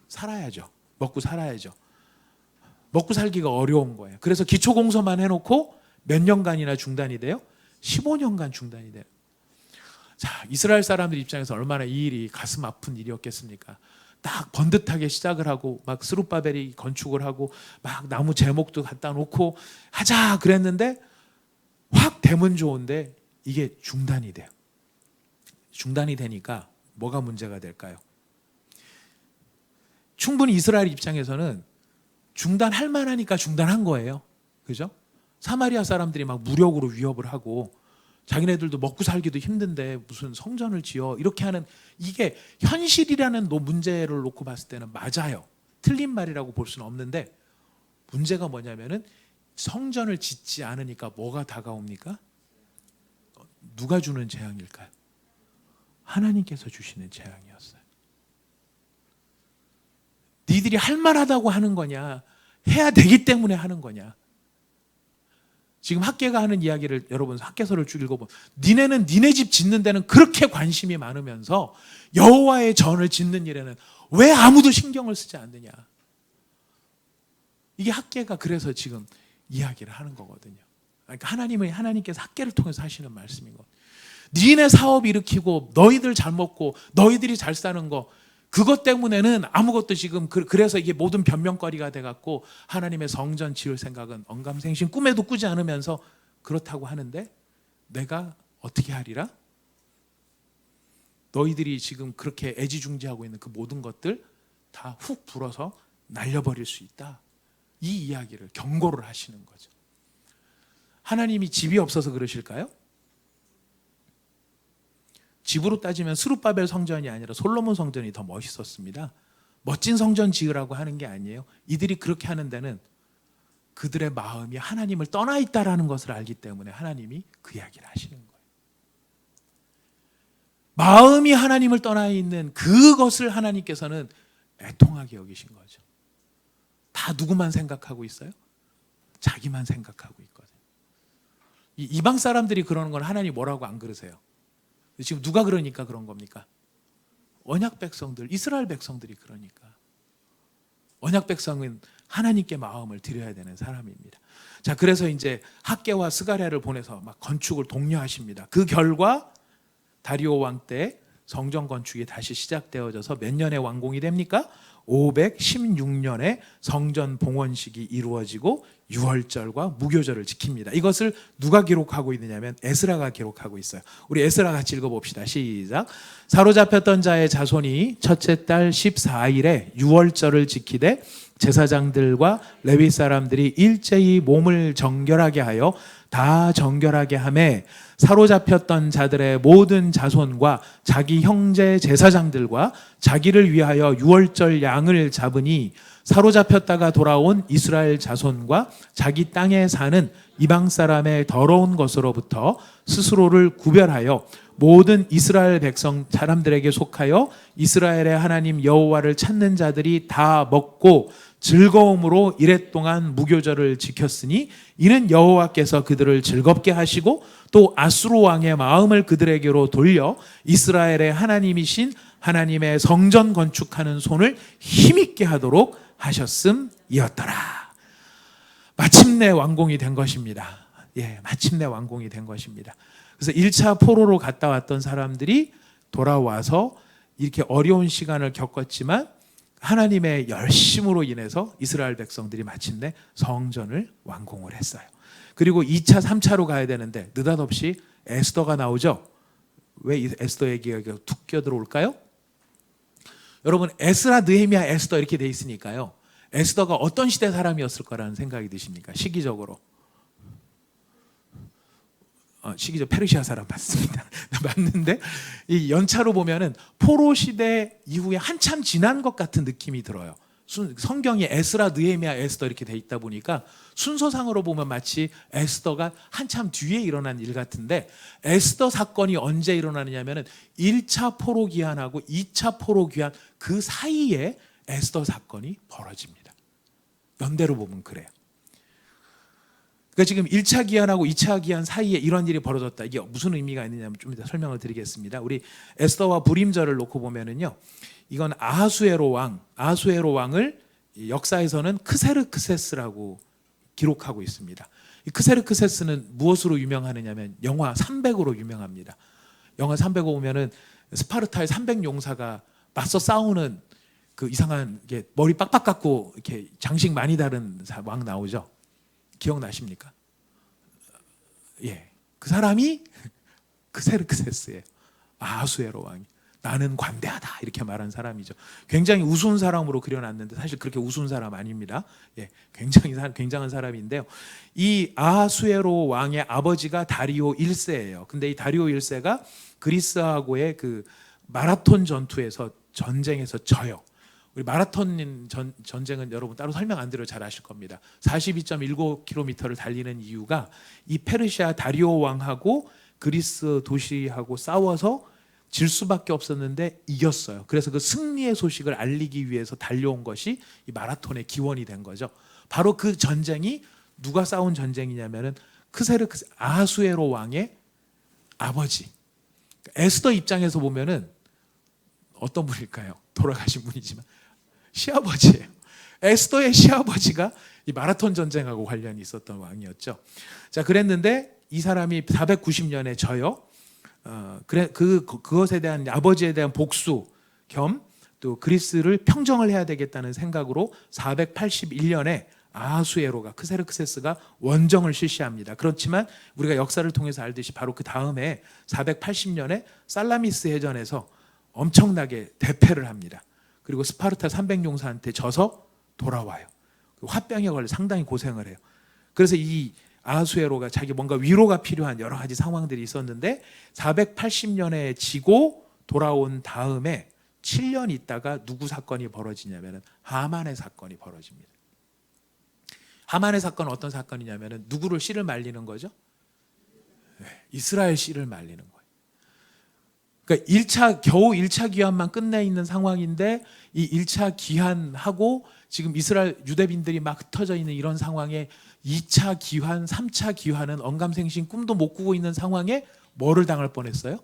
살아야죠. 먹고 살아야죠. 먹고 살기가 어려운 거예요. 그래서 기초 공사만 해놓고 몇 년간이나 중단이 돼요? 15년간 중단이 돼요. 자, 이스라엘 사람들 입장에서 얼마나 이 일이 가슴 아픈 일이었겠습니까? 딱 번듯하게 시작을 하고 막 스룹바벨이 건축을 하고 막 나무 제목도 갖다 놓고 하자 그랬는데 확 되면 좋은데 이게 중단이 돼요. 중단이 되니까 뭐가 문제가 될까요? 충분히 이스라엘 입장에서는 중단할 만하니까 중단한 거예요. 그죠? 사마리아 사람들이 막 무력으로 위협을 하고 자기네들도 먹고 살기도 힘든데 무슨 성전을 지어 이렇게 하는 이게 현실이라는 문제를 놓고 봤을 때는 맞아요. 틀린 말이라고 볼 수는 없는데 문제가 뭐냐면은 성전을 짓지 않으니까 뭐가 다가옵니까? 누가 주는 재앙일까요? 하나님께서 주시는 재앙이었어요. 니들이 할 만하다고 하는 거냐? 해야 되기 때문에 하는 거냐? 지금 학계가 하는 이야기를 여러분 학계서를 쭉 읽어보면 니네는 니네 집 짓는 데는 그렇게 관심이 많으면서 여호와의 전을 짓는 일에는 왜 아무도 신경을 쓰지 않느냐? 이게 학계가 그래서 지금 이야기를 하는 거거든요. 그러니까 하나님께서 학계를 통해서 하시는 말씀인 거. 니네 사업 일으키고 너희들 잘 먹고 너희들이 잘 사는 거 그것 때문에는 아무것도 지금 그래서 이게 모든 변명거리가 돼갖고 하나님의 성전 지을 생각은 언감생심 꿈에도 꾸지 않으면서 그렇다고 하는데 내가 어떻게 하리라? 너희들이 지금 그렇게 애지중지하고 있는 그 모든 것들 다 훅 불어서 날려버릴 수 있다. 이 이야기를 경고를 하시는 거죠. 하나님이 집이 없어서 그러실까요? 집으로 따지면 스룹바벨 성전이 아니라 솔로몬 성전이 더 멋있었습니다. 멋진 성전 지으라고 하는 게 아니에요. 이들이 그렇게 하는 데는 그들의 마음이 하나님을 떠나 있다라는 것을 알기 때문에 하나님이 그 이야기를 하시는 거예요. 마음이 하나님을 떠나 있는 그것을 하나님께서는 애통하게 여기신 거죠. 다 누구만 생각하고 있어요? 자기만 생각하고 있거든요. 이방 사람들이 그러는 걸 하나님 뭐라고 안 그러세요? 지금 누가 그러니까 그런 겁니까? 언약 백성들, 이스라엘 백성들이 그러니까. 언약 백성은 하나님께 마음을 드려야 되는 사람입니다. 자, 그래서 이제 학계와 스가랴를 보내서 막 건축을 독려하십니다. 그 결과 다리오 왕 때 성전 건축이 다시 시작되어져서 몇 년에 완공이 됩니까? 516년에 성전 봉헌식이 이루어지고 유월절과 무교절을 지킵니다. 이것을 누가 기록하고 있느냐면 에스라가 기록하고 있어요. 우리 에스라 같이 읽어봅시다. 시작. 사로잡혔던 자의 자손이 첫째 달 14일에 유월절을 지키되 제사장들과 레위 사람들이 일제히 몸을 정결하게 하여 다 정결하게 하매 사로잡혔던 자들의 모든 자손과 자기 형제 제사장들과 자기를 위하여 유월절 양을 잡으니 사로잡혔다가 돌아온 이스라엘 자손과 자기 땅에 사는 이방 사람의 더러운 것으로부터 스스로를 구별하여 모든 이스라엘 백성 사람들에게 속하여 이스라엘의 하나님 여호와를 찾는 자들이 다 먹고 즐거움으로 이랫동안 무교절을 지켰으니 이는 여호와께서 그들을 즐겁게 하시고 또 아수르 왕의 마음을 그들에게로 돌려 이스라엘의 하나님이신 하나님의 성전 건축하는 손을 힘있게 하도록 하셨음이었더라. 마침내 완공이 된 것입니다. 예, 마침내 완공이 된 것입니다. 그래서 1차 포로로 갔다 왔던 사람들이 돌아와서 이렇게 어려운 시간을 겪었지만 하나님의 열심으로 인해서 이스라엘 백성들이 마침내 성전을 완공을 했어요. 그리고 2차, 3차로 가야 되는데 느닷없이 에스더가 나오죠. 왜 에스더 얘기가 툭 끼어들어올까요? 여러분, 에스라, 느헤미야, 에스더 이렇게 돼 있으니까요. 에스더가 어떤 시대 사람이었을 거라는 생각이 드십니까? 시기적으로. 시기적 페르시아 사람 맞습니다. 맞는데 이 연차로 보면은 포로 시대 이후에 한참 지난 것 같은 느낌이 들어요. 성경이 에스라, 느헤미야, 에스더 이렇게 돼 있다 보니까 순서상으로 보면 마치 에스더가 한참 뒤에 일어난 일 같은데, 에스더 사건이 언제 일어나느냐면은 1차 포로 귀환하고 2차 포로 귀환 그 사이에 에스더 사건이 벌어집니다. 연대로 보면 그래요. 그러니까 지금 1차 기한하고 2차 기한 사이에 이런 일이 벌어졌다. 이게 무슨 의미가 있느냐 좀 이따 설명을 드리겠습니다. 우리 에스더와 불임절을 놓고 보면은요, 이건 아하수에로 왕을 역사에서는 크세르크세스라고 기록하고 있습니다. 이 크세르크세스는 무엇으로 유명하느냐면 영화 300으로 유명합니다. 영화 300 보면은 스파르타의 300 용사가 맞서 싸우는 그 이상한 게 머리 빡빡 깎고 이렇게 장식 많이 다른 왕 나오죠. 기억나십니까? 예, 그 사람이 크세르크세스예요. 아하수에로 왕이. 나는 관대하다 이렇게 말한 사람이죠. 굉장히 우스운 사람으로 그려놨는데 사실 그렇게 우스운 사람 아닙니다. 예, 굉장한 사람인데요. 이 아하수에로 왕의 아버지가 다리오 1세예요. 근데 이 다리오 1세가 그리스하고의 그 마라톤 전쟁에서 져요. 우리 마라톤 전쟁은 여러분 따로 설명 안 드려도 잘 아실 겁니다. 42.19km를 달리는 이유가 이 페르시아 다리오 왕하고 그리스 도시하고 싸워서 질 수밖에 없었는데 이겼어요. 그래서 그 승리의 소식을 알리기 위해서 달려온 것이 이 마라톤의 기원이 된 거죠. 바로 그 전쟁이 누가 싸운 전쟁이냐면은 크세르크스 아하수에로 왕의 아버지. 에스더 입장에서 보면은 어떤 분일까요? 돌아가신 분이지만 시아버지예요. 에스더의 시아버지가 이 마라톤 전쟁하고 관련이 있었던 왕이었죠. 자, 그랬는데 이 사람이 490년에 져요. 그것에 대한 아버지에 대한 복수 겸 또 그리스를 평정을 해야 되겠다는 생각으로 481년에 아하수에로가 크세르크세스가 원정을 실시합니다. 그렇지만 우리가 역사를 통해서 알듯이 바로 그 다음에 480년에 살라미스 해전에서 엄청나게 대패를 합니다. 그리고 스파르타 300용사한테 져서 돌아와요. 화병에 걸려 상당히 고생을 해요. 그래서 이 아하수에로가 자기 뭔가 위로가 필요한 여러 가지 상황들이 있었는데 480년에 지고 돌아온 다음에 7년 있다가 누구 사건이 벌어지냐면 하만의 사건이 벌어집니다. 하만의 사건은 어떤 사건이냐면 누구를 씨를 말리는 거죠? 이스라엘 씨를 말리는 거예요. 그러니까 겨우 1차 기한만 끝내 있는 상황인데 이 1차 기한하고 지금 이스라엘 유대민들이 막 흩어져 있는 이런 상황에 2차 기한, 3차 기한은 언감생심 꿈도 못 꾸고 있는 상황에 뭐를 당할 뻔했어요?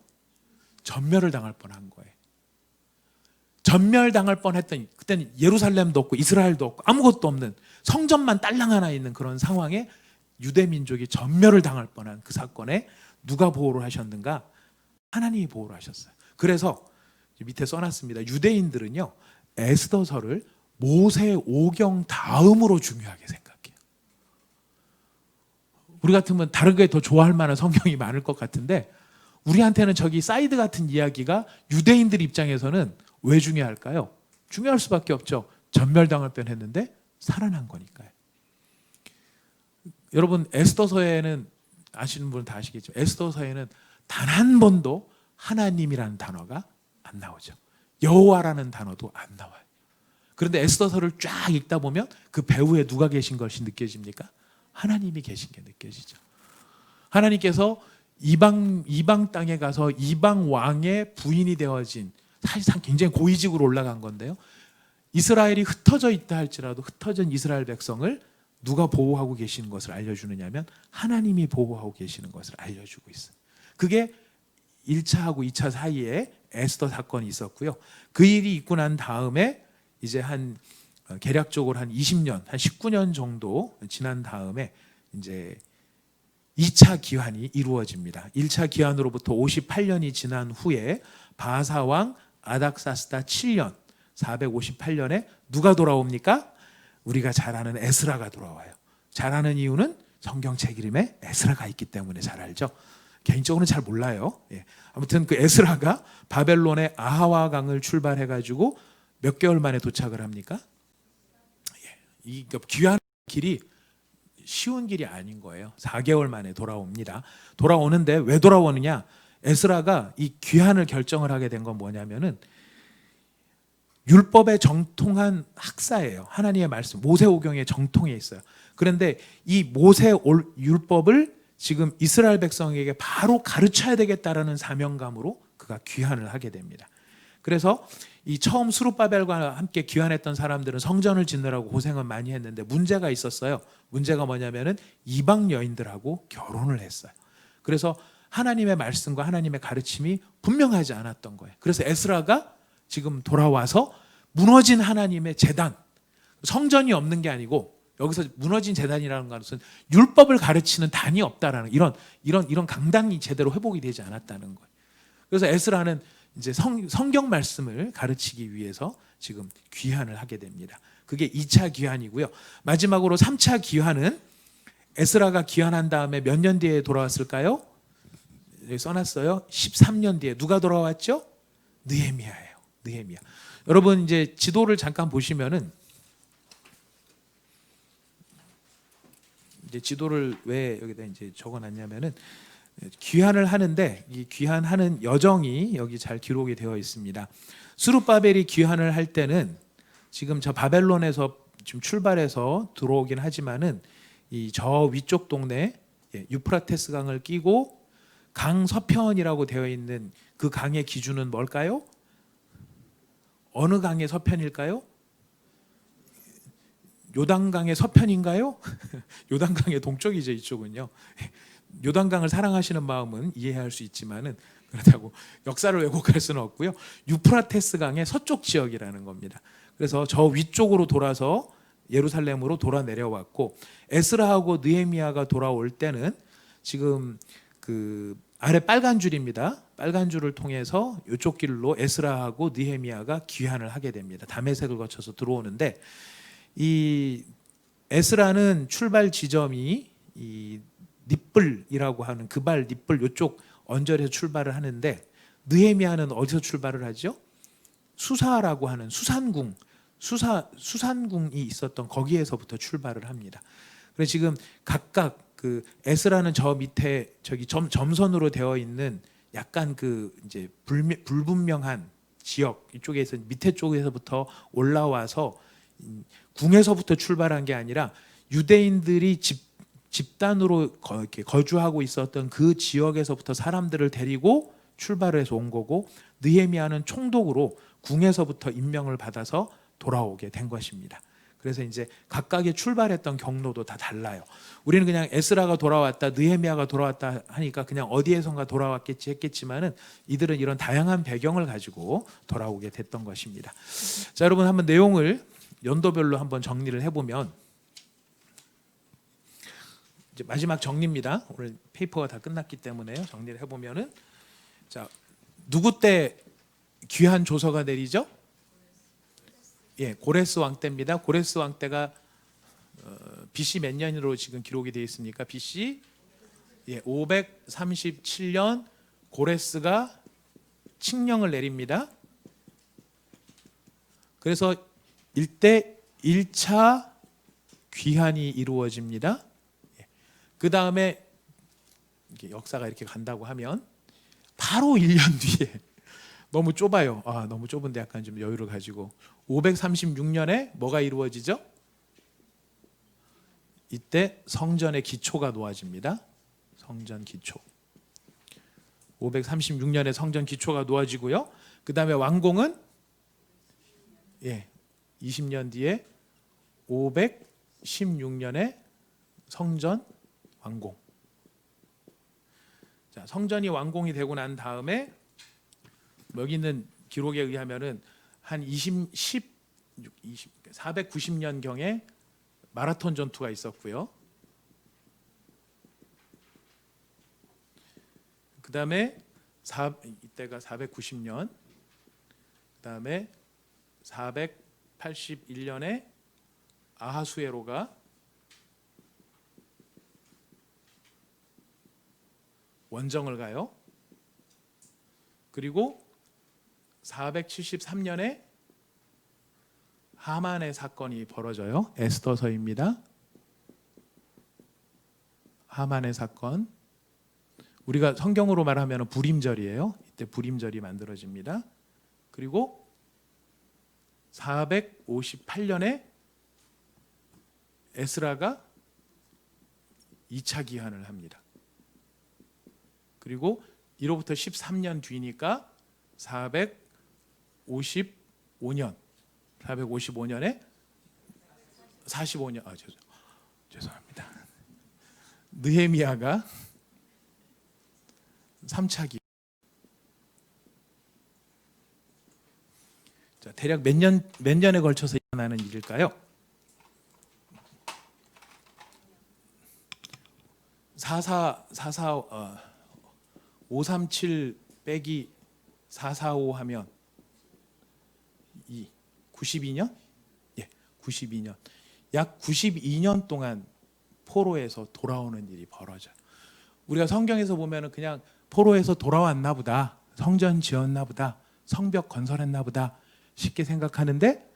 전멸을 당할 뻔한 거예요. 전멸당할 뻔했더니 그때는 예루살렘도 없고 이스라엘도 없고 아무것도 없는 성전만 딸랑 하나 있는 그런 상황에 유대민족이 전멸을 당할 뻔한 그 사건에 누가 보호를 하셨는가? 하나님이 보호를 하셨어요. 그래서 밑에 써놨습니다. 유대인들은요, 에스더서를 모세 오경 다음으로 중요하게 생각해요. 우리 같으면 다르게 더 좋아할 만한 성경이 많을 것 같은데 우리한테는 저기 사이드 같은 이야기가 유대인들 입장에서는 왜 중요할까요? 중요할 수밖에 없죠. 전멸당할 뻔했는데 살아난 거니까요. 여러분, 에스더서에는 아시는 분은 다 아시겠죠. 에스더서에는 단 한 번도 하나님이라는 단어가 안 나오죠. 여호와라는 단어도 안 나와요. 그런데 에스더서를 쫙 읽다 보면 그 배후에 누가 계신 것이 느껴집니까? 하나님이 계신 게 느껴지죠. 하나님께서 이방 땅에 가서 이방 왕의 부인이 되어진, 사실상 굉장히 고위직으로 올라간 건데요. 이스라엘이 흩어져 있다 할지라도 흩어진 이스라엘 백성을 누가 보호하고 계시는 것을 알려주느냐면 하나님이 보호하고 계시는 것을 알려주고 있어요. 그게 1차하고 2차 사이에 에스더 사건이 있었고요. 그 일이 있고 난 다음에 이제 한 계략적으로 한 20년, 한 19년 정도 지난 다음에 이제 2차 기환이 이루어집니다. 1차 기환으로부터 58년이 지난 후에 바사 왕 아닥사스다 7년, 458년에 누가 돌아옵니까? 우리가 잘 아는 에스라가 돌아와요. 잘 아는 이유는 성경책 이름에 에스라가 있기 때문에 잘 알죠. 개인적으로는 잘 몰라요. 아무튼 그 에스라가 바벨론의 아하와 강을 출발해가지고 몇 개월 만에 도착을 합니까? 이 귀한 길이 쉬운 길이 아닌 거예요. 4개월 만에 돌아옵니다. 돌아오는데 왜 돌아오느냐? 에스라가 이 귀환을 결정을 하게 된 건 뭐냐면은 율법에 정통한 학사예요. 하나님의 말씀, 모세오경의 정통에 있어요. 그런데 이 율법을 지금 이스라엘 백성에게 바로 가르쳐야 되겠다라는 사명감으로 그가 귀환을 하게 됩니다. 그래서 이 처음 스룹바벨과 함께 귀환했던 사람들은 성전을 짓느라고 고생은 많이 했는데 문제가 있었어요. 문제가 뭐냐면은 이방 여인들하고 결혼을 했어요. 그래서 하나님의 말씀과 하나님의 가르침이 분명하지 않았던 거예요. 그래서 에스라가 지금 돌아와서 무너진 하나님의 제단, 성전이 없는 게 아니고 여기서 무너진 제단이라는 것은 율법을 가르치는 단이 없다라는 이런 강당이 제대로 회복이 되지 않았다는 거예요. 그래서 에스라는 이제 성경 말씀을 가르치기 위해서 지금 귀환을 하게 됩니다. 그게 2차 귀환이고요. 마지막으로 3차 귀환은 에스라가 귀환한 다음에 몇 년 뒤에 돌아왔을까요? 여기 써놨어요. 13년 뒤에 누가 돌아왔죠? 느헤미야예요. 느헤미야. 여러분 이제 지도를 잠깐 보시면은 이제 지도를 왜 여기다 이제 적어놨냐면은 귀환을 하는데 이 귀환하는 여정이 여기 잘 기록이 되어 있습니다. 스룹바벨이 귀환을 할 때는 지금 저 바벨론에서 지금 출발해서 들어오긴 하지만은 이 저 위쪽 동네 유프라테스 강을 끼고 강 서편이라고 되어 있는 그 강의 기준은 뭘까요? 어느 강의 서편일까요? 요단강의 서편인가요? 요단강의 동쪽이죠, 이쪽은요. 요단강을 사랑하시는 마음은 이해할 수 있지만은 그렇다고 역사를 왜곡할 수는 없고요. 유프라테스 강의 서쪽 지역이라는 겁니다. 그래서 저 위쪽으로 돌아서 예루살렘으로 돌아 내려왔고 에스라하고 느헤미야가 돌아올 때는 지금 그 아래 빨간 줄입니다. 빨간 줄을 통해서 이쪽 길로 에스라하고 느헤미야가 귀환을 하게 됩니다. 다메섹을 거쳐서 들어오는데 이 에스라는 출발 지점이 이 닛불이라고 하는 그발 닛불 이쪽 언저리에서 출발을 하는데 느헤미야는 어디서 출발을 하죠? 수사라고 하는 수산궁이 있었던 거기에서부터 출발을 합니다. 그래서 지금 각각 그 에스라는 저 밑에 저기 점선으로 되어 있는 약간 그 이제 불분명한 지역 이쪽에서 밑에 쪽에서부터 올라와서 궁에서부터 출발한 게 아니라 유대인들이 집단으로 이렇게 거주하고 있었던 그 지역에서부터 사람들을 데리고 출발을 해서 온 거고 느헤미야는 총독으로 궁에서부터 임명을 받아서 돌아오게 된 것입니다. 그래서 이제 각각의 출발했던 경로도 다 달라요. 우리는 그냥 에스라가 돌아왔다, 느헤미야가 돌아왔다 하니까 그냥 어디에선가 돌아왔겠지 했겠지만은 이들은 이런 다양한 배경을 가지고 돌아오게 됐던 것입니다. 자, 여러분 한번 내용을 연도별로 한번 정리를 해보면 이제 마지막 정리입니다. 오늘 페이퍼가 다 끝났기 때문에요. 정리를 해보면은 자, 누구 때 귀한 조서가 내리죠? 고레스 왕 때입니다. 고레스 왕 때가 BC 몇 년으로 지금 기록이 되어 있습니까? BC 537년 고레스가 칙령을 내립니다. 그래서 이때 1차 귀환이 이루어집니다. 그 다음에 역사가 이렇게 간다고 하면 바로 1년 뒤에 너무 좁아요. 너무 좁은데 약간 좀 여유를 가지고 536년에 뭐가 이루어지죠? 이때 성전의 기초가 놓아집니다. 성전 기초. 536년에 성전 기초가 놓아지고요. 그 다음에 완공은 20년 뒤에 516년에 성전 완공. 자, 성전이 완공이 되고 난 다음에 여기 있는 기록에 의하면은 한 490년 경에 마라톤 전투가 있었고요. 그 다음에 이때가 490년, 그 다음에 481년에 아하수에로가 원정을 가요. 그리고 473년에 하만의 사건이 벌어져요. 에스더서입니다. 하만의 사건. 우리가 성경으로 말하면 불임절이에요. 이때 불임절이 만들어집니다. 그리고 458년에 에스라가 2차 기한을 합니다. 그리고 이로부터 13년 뒤니까 455년에 45년 죄송합니다. 느헤미야가 3차 기. 자, 대략 몇 년에 걸쳐서 일어나는 일일까요? 537 빼기 445 하면 92년? 92년. 약 92년 동안 포로에서 돌아오는 일이 벌어져요. 우리가 성경에서 보면은 그냥 포로에서 돌아왔나 보다, 성전 지었나 보다, 성벽 건설했나 보다 쉽게 생각하는데,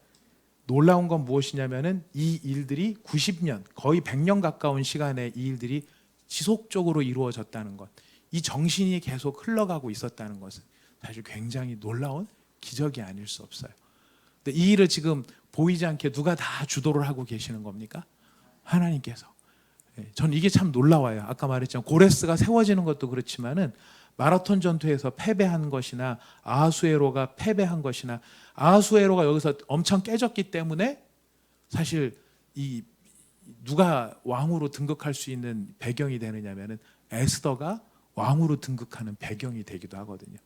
놀라운 건 무엇이냐면은 이 일들이 90년, 거의 100년 가까운 시간에 이 일들이 지속적으로 이루어졌다는 것, 이 정신이 계속 흘러가고 있었다는 것은 사실 굉장히 놀라운 기적이 아닐 수 없어요. 근데 이 일을 지금 보이지 않게 누가 다 주도를 하고 계시는 겁니까? 하나님께서. 저는 이게 참 놀라워요. 아까 말했지만 고레스가 세워지는 것도 그렇지만은 마라톤 전투에서 패배한 것이나 아하수에로가 패배한 것이나, 아하수에로가 여기서 엄청 깨졌기 때문에 사실 이 누가 왕으로 등극할 수 있는 배경이 되느냐면은 에스더가 왕으로 등극하는 배경이 되기도 하거든요.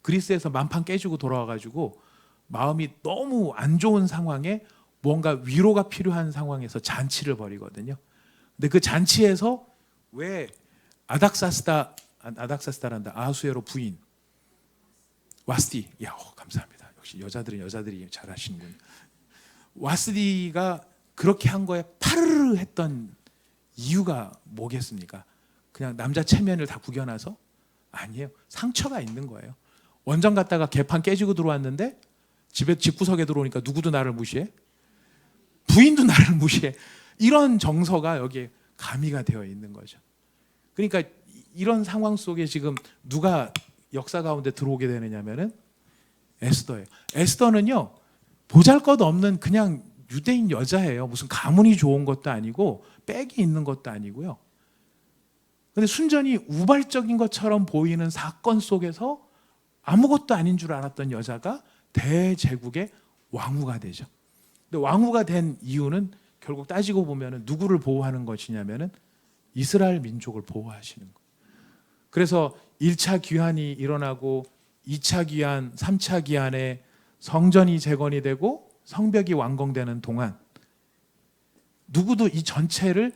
그리스에서 만판 깨지고 돌아와가지고 마음이 너무 안 좋은 상황에 뭔가 위로가 필요한 상황에서 잔치를 벌이거든요. 근데 그 잔치에서 왜 아닥사스다란다, 아하수에로 부인 와스디, 감사합니다. 역시 여자들이 잘하시는군요. 와스디가 그렇게 한 거에 파르르 했던 이유가 뭐겠습니까? 그냥 남자 체면을 다 구겨놔서? 아니에요. 상처가 있는 거예요. 원정 갔다가 개판 깨지고 들어왔는데 집구석에 들어오니까 누구도 나를 무시해? 부인도 나를 무시해. 이런 정서가 여기에 가미가 되어 있는 거죠. 그러니까 이런 상황 속에 지금 누가 역사 가운데 들어오게 되느냐면은 에스더예요. 에스더는요, 보잘것없는 그냥 유대인 여자예요. 무슨 가문이 좋은 것도 아니고 빽이 있는 것도 아니고요. 근데 순전히 우발적인 것처럼 보이는 사건 속에서 아무것도 아닌 줄 알았던 여자가 대제국의 왕후가 되죠. 근데 왕후가 된 이유는 결국 따지고 보면은 누구를 보호하는 것이냐면은 이스라엘 민족을 보호하시는 거예요. 그래서 1차 귀환이 일어나고 2차 귀환, 3차 귀환에 성전이 재건이 되고 성벽이 완공되는 동안 누구도 이 전체를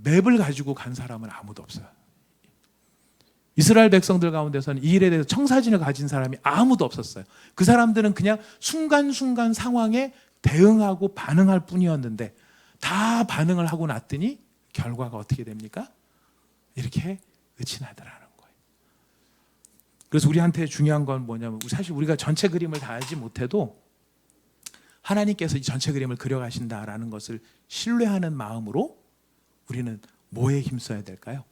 맵을 가지고 간 사람은 아무도 없어요. 이스라엘 백성들 가운데서는 이 일에 대해서 청사진을 가진 사람이 아무도 없었어요. 그 사람들은 그냥 순간순간 상황에 대응하고 반응할 뿐이었는데, 다 반응을 하고 났더니 결과가 어떻게 됩니까? 이렇게 의친하더라는 거예요. 그래서 우리한테 중요한 건 뭐냐면, 사실 우리가 전체 그림을 다 알지 못해도 하나님께서 이 전체 그림을 그려가신다라는 것을 신뢰하는 마음으로 우리는 뭐에 힘써야 될까요?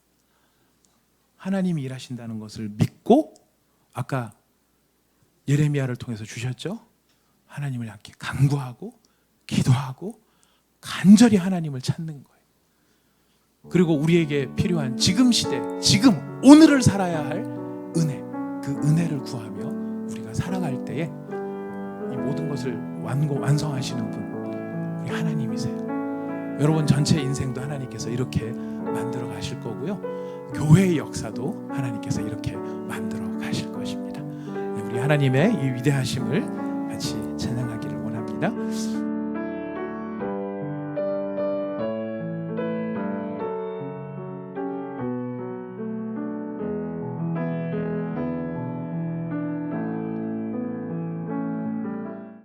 하나님이 일하신다는 것을 믿고, 아까 예레미야를 통해서 주셨죠. 하나님을 향해 간구하고 기도하고 간절히 하나님을 찾는 거예요. 그리고 우리에게 필요한 지금 시대, 지금 오늘을 살아야 할 은혜, 그 은혜를 구하며 우리가 살아갈 때에 이 모든 것을 완성하시는 분, 우리 하나님이세요. 여러분 전체 인생도 하나님께서 이렇게 만들어 가실 거고요. 교회의 역사도 하나님께서 이렇게 만들어 가실 것입니다. 우리 하나님의 이 위대하심을 같이 찬양하기를 원합니다.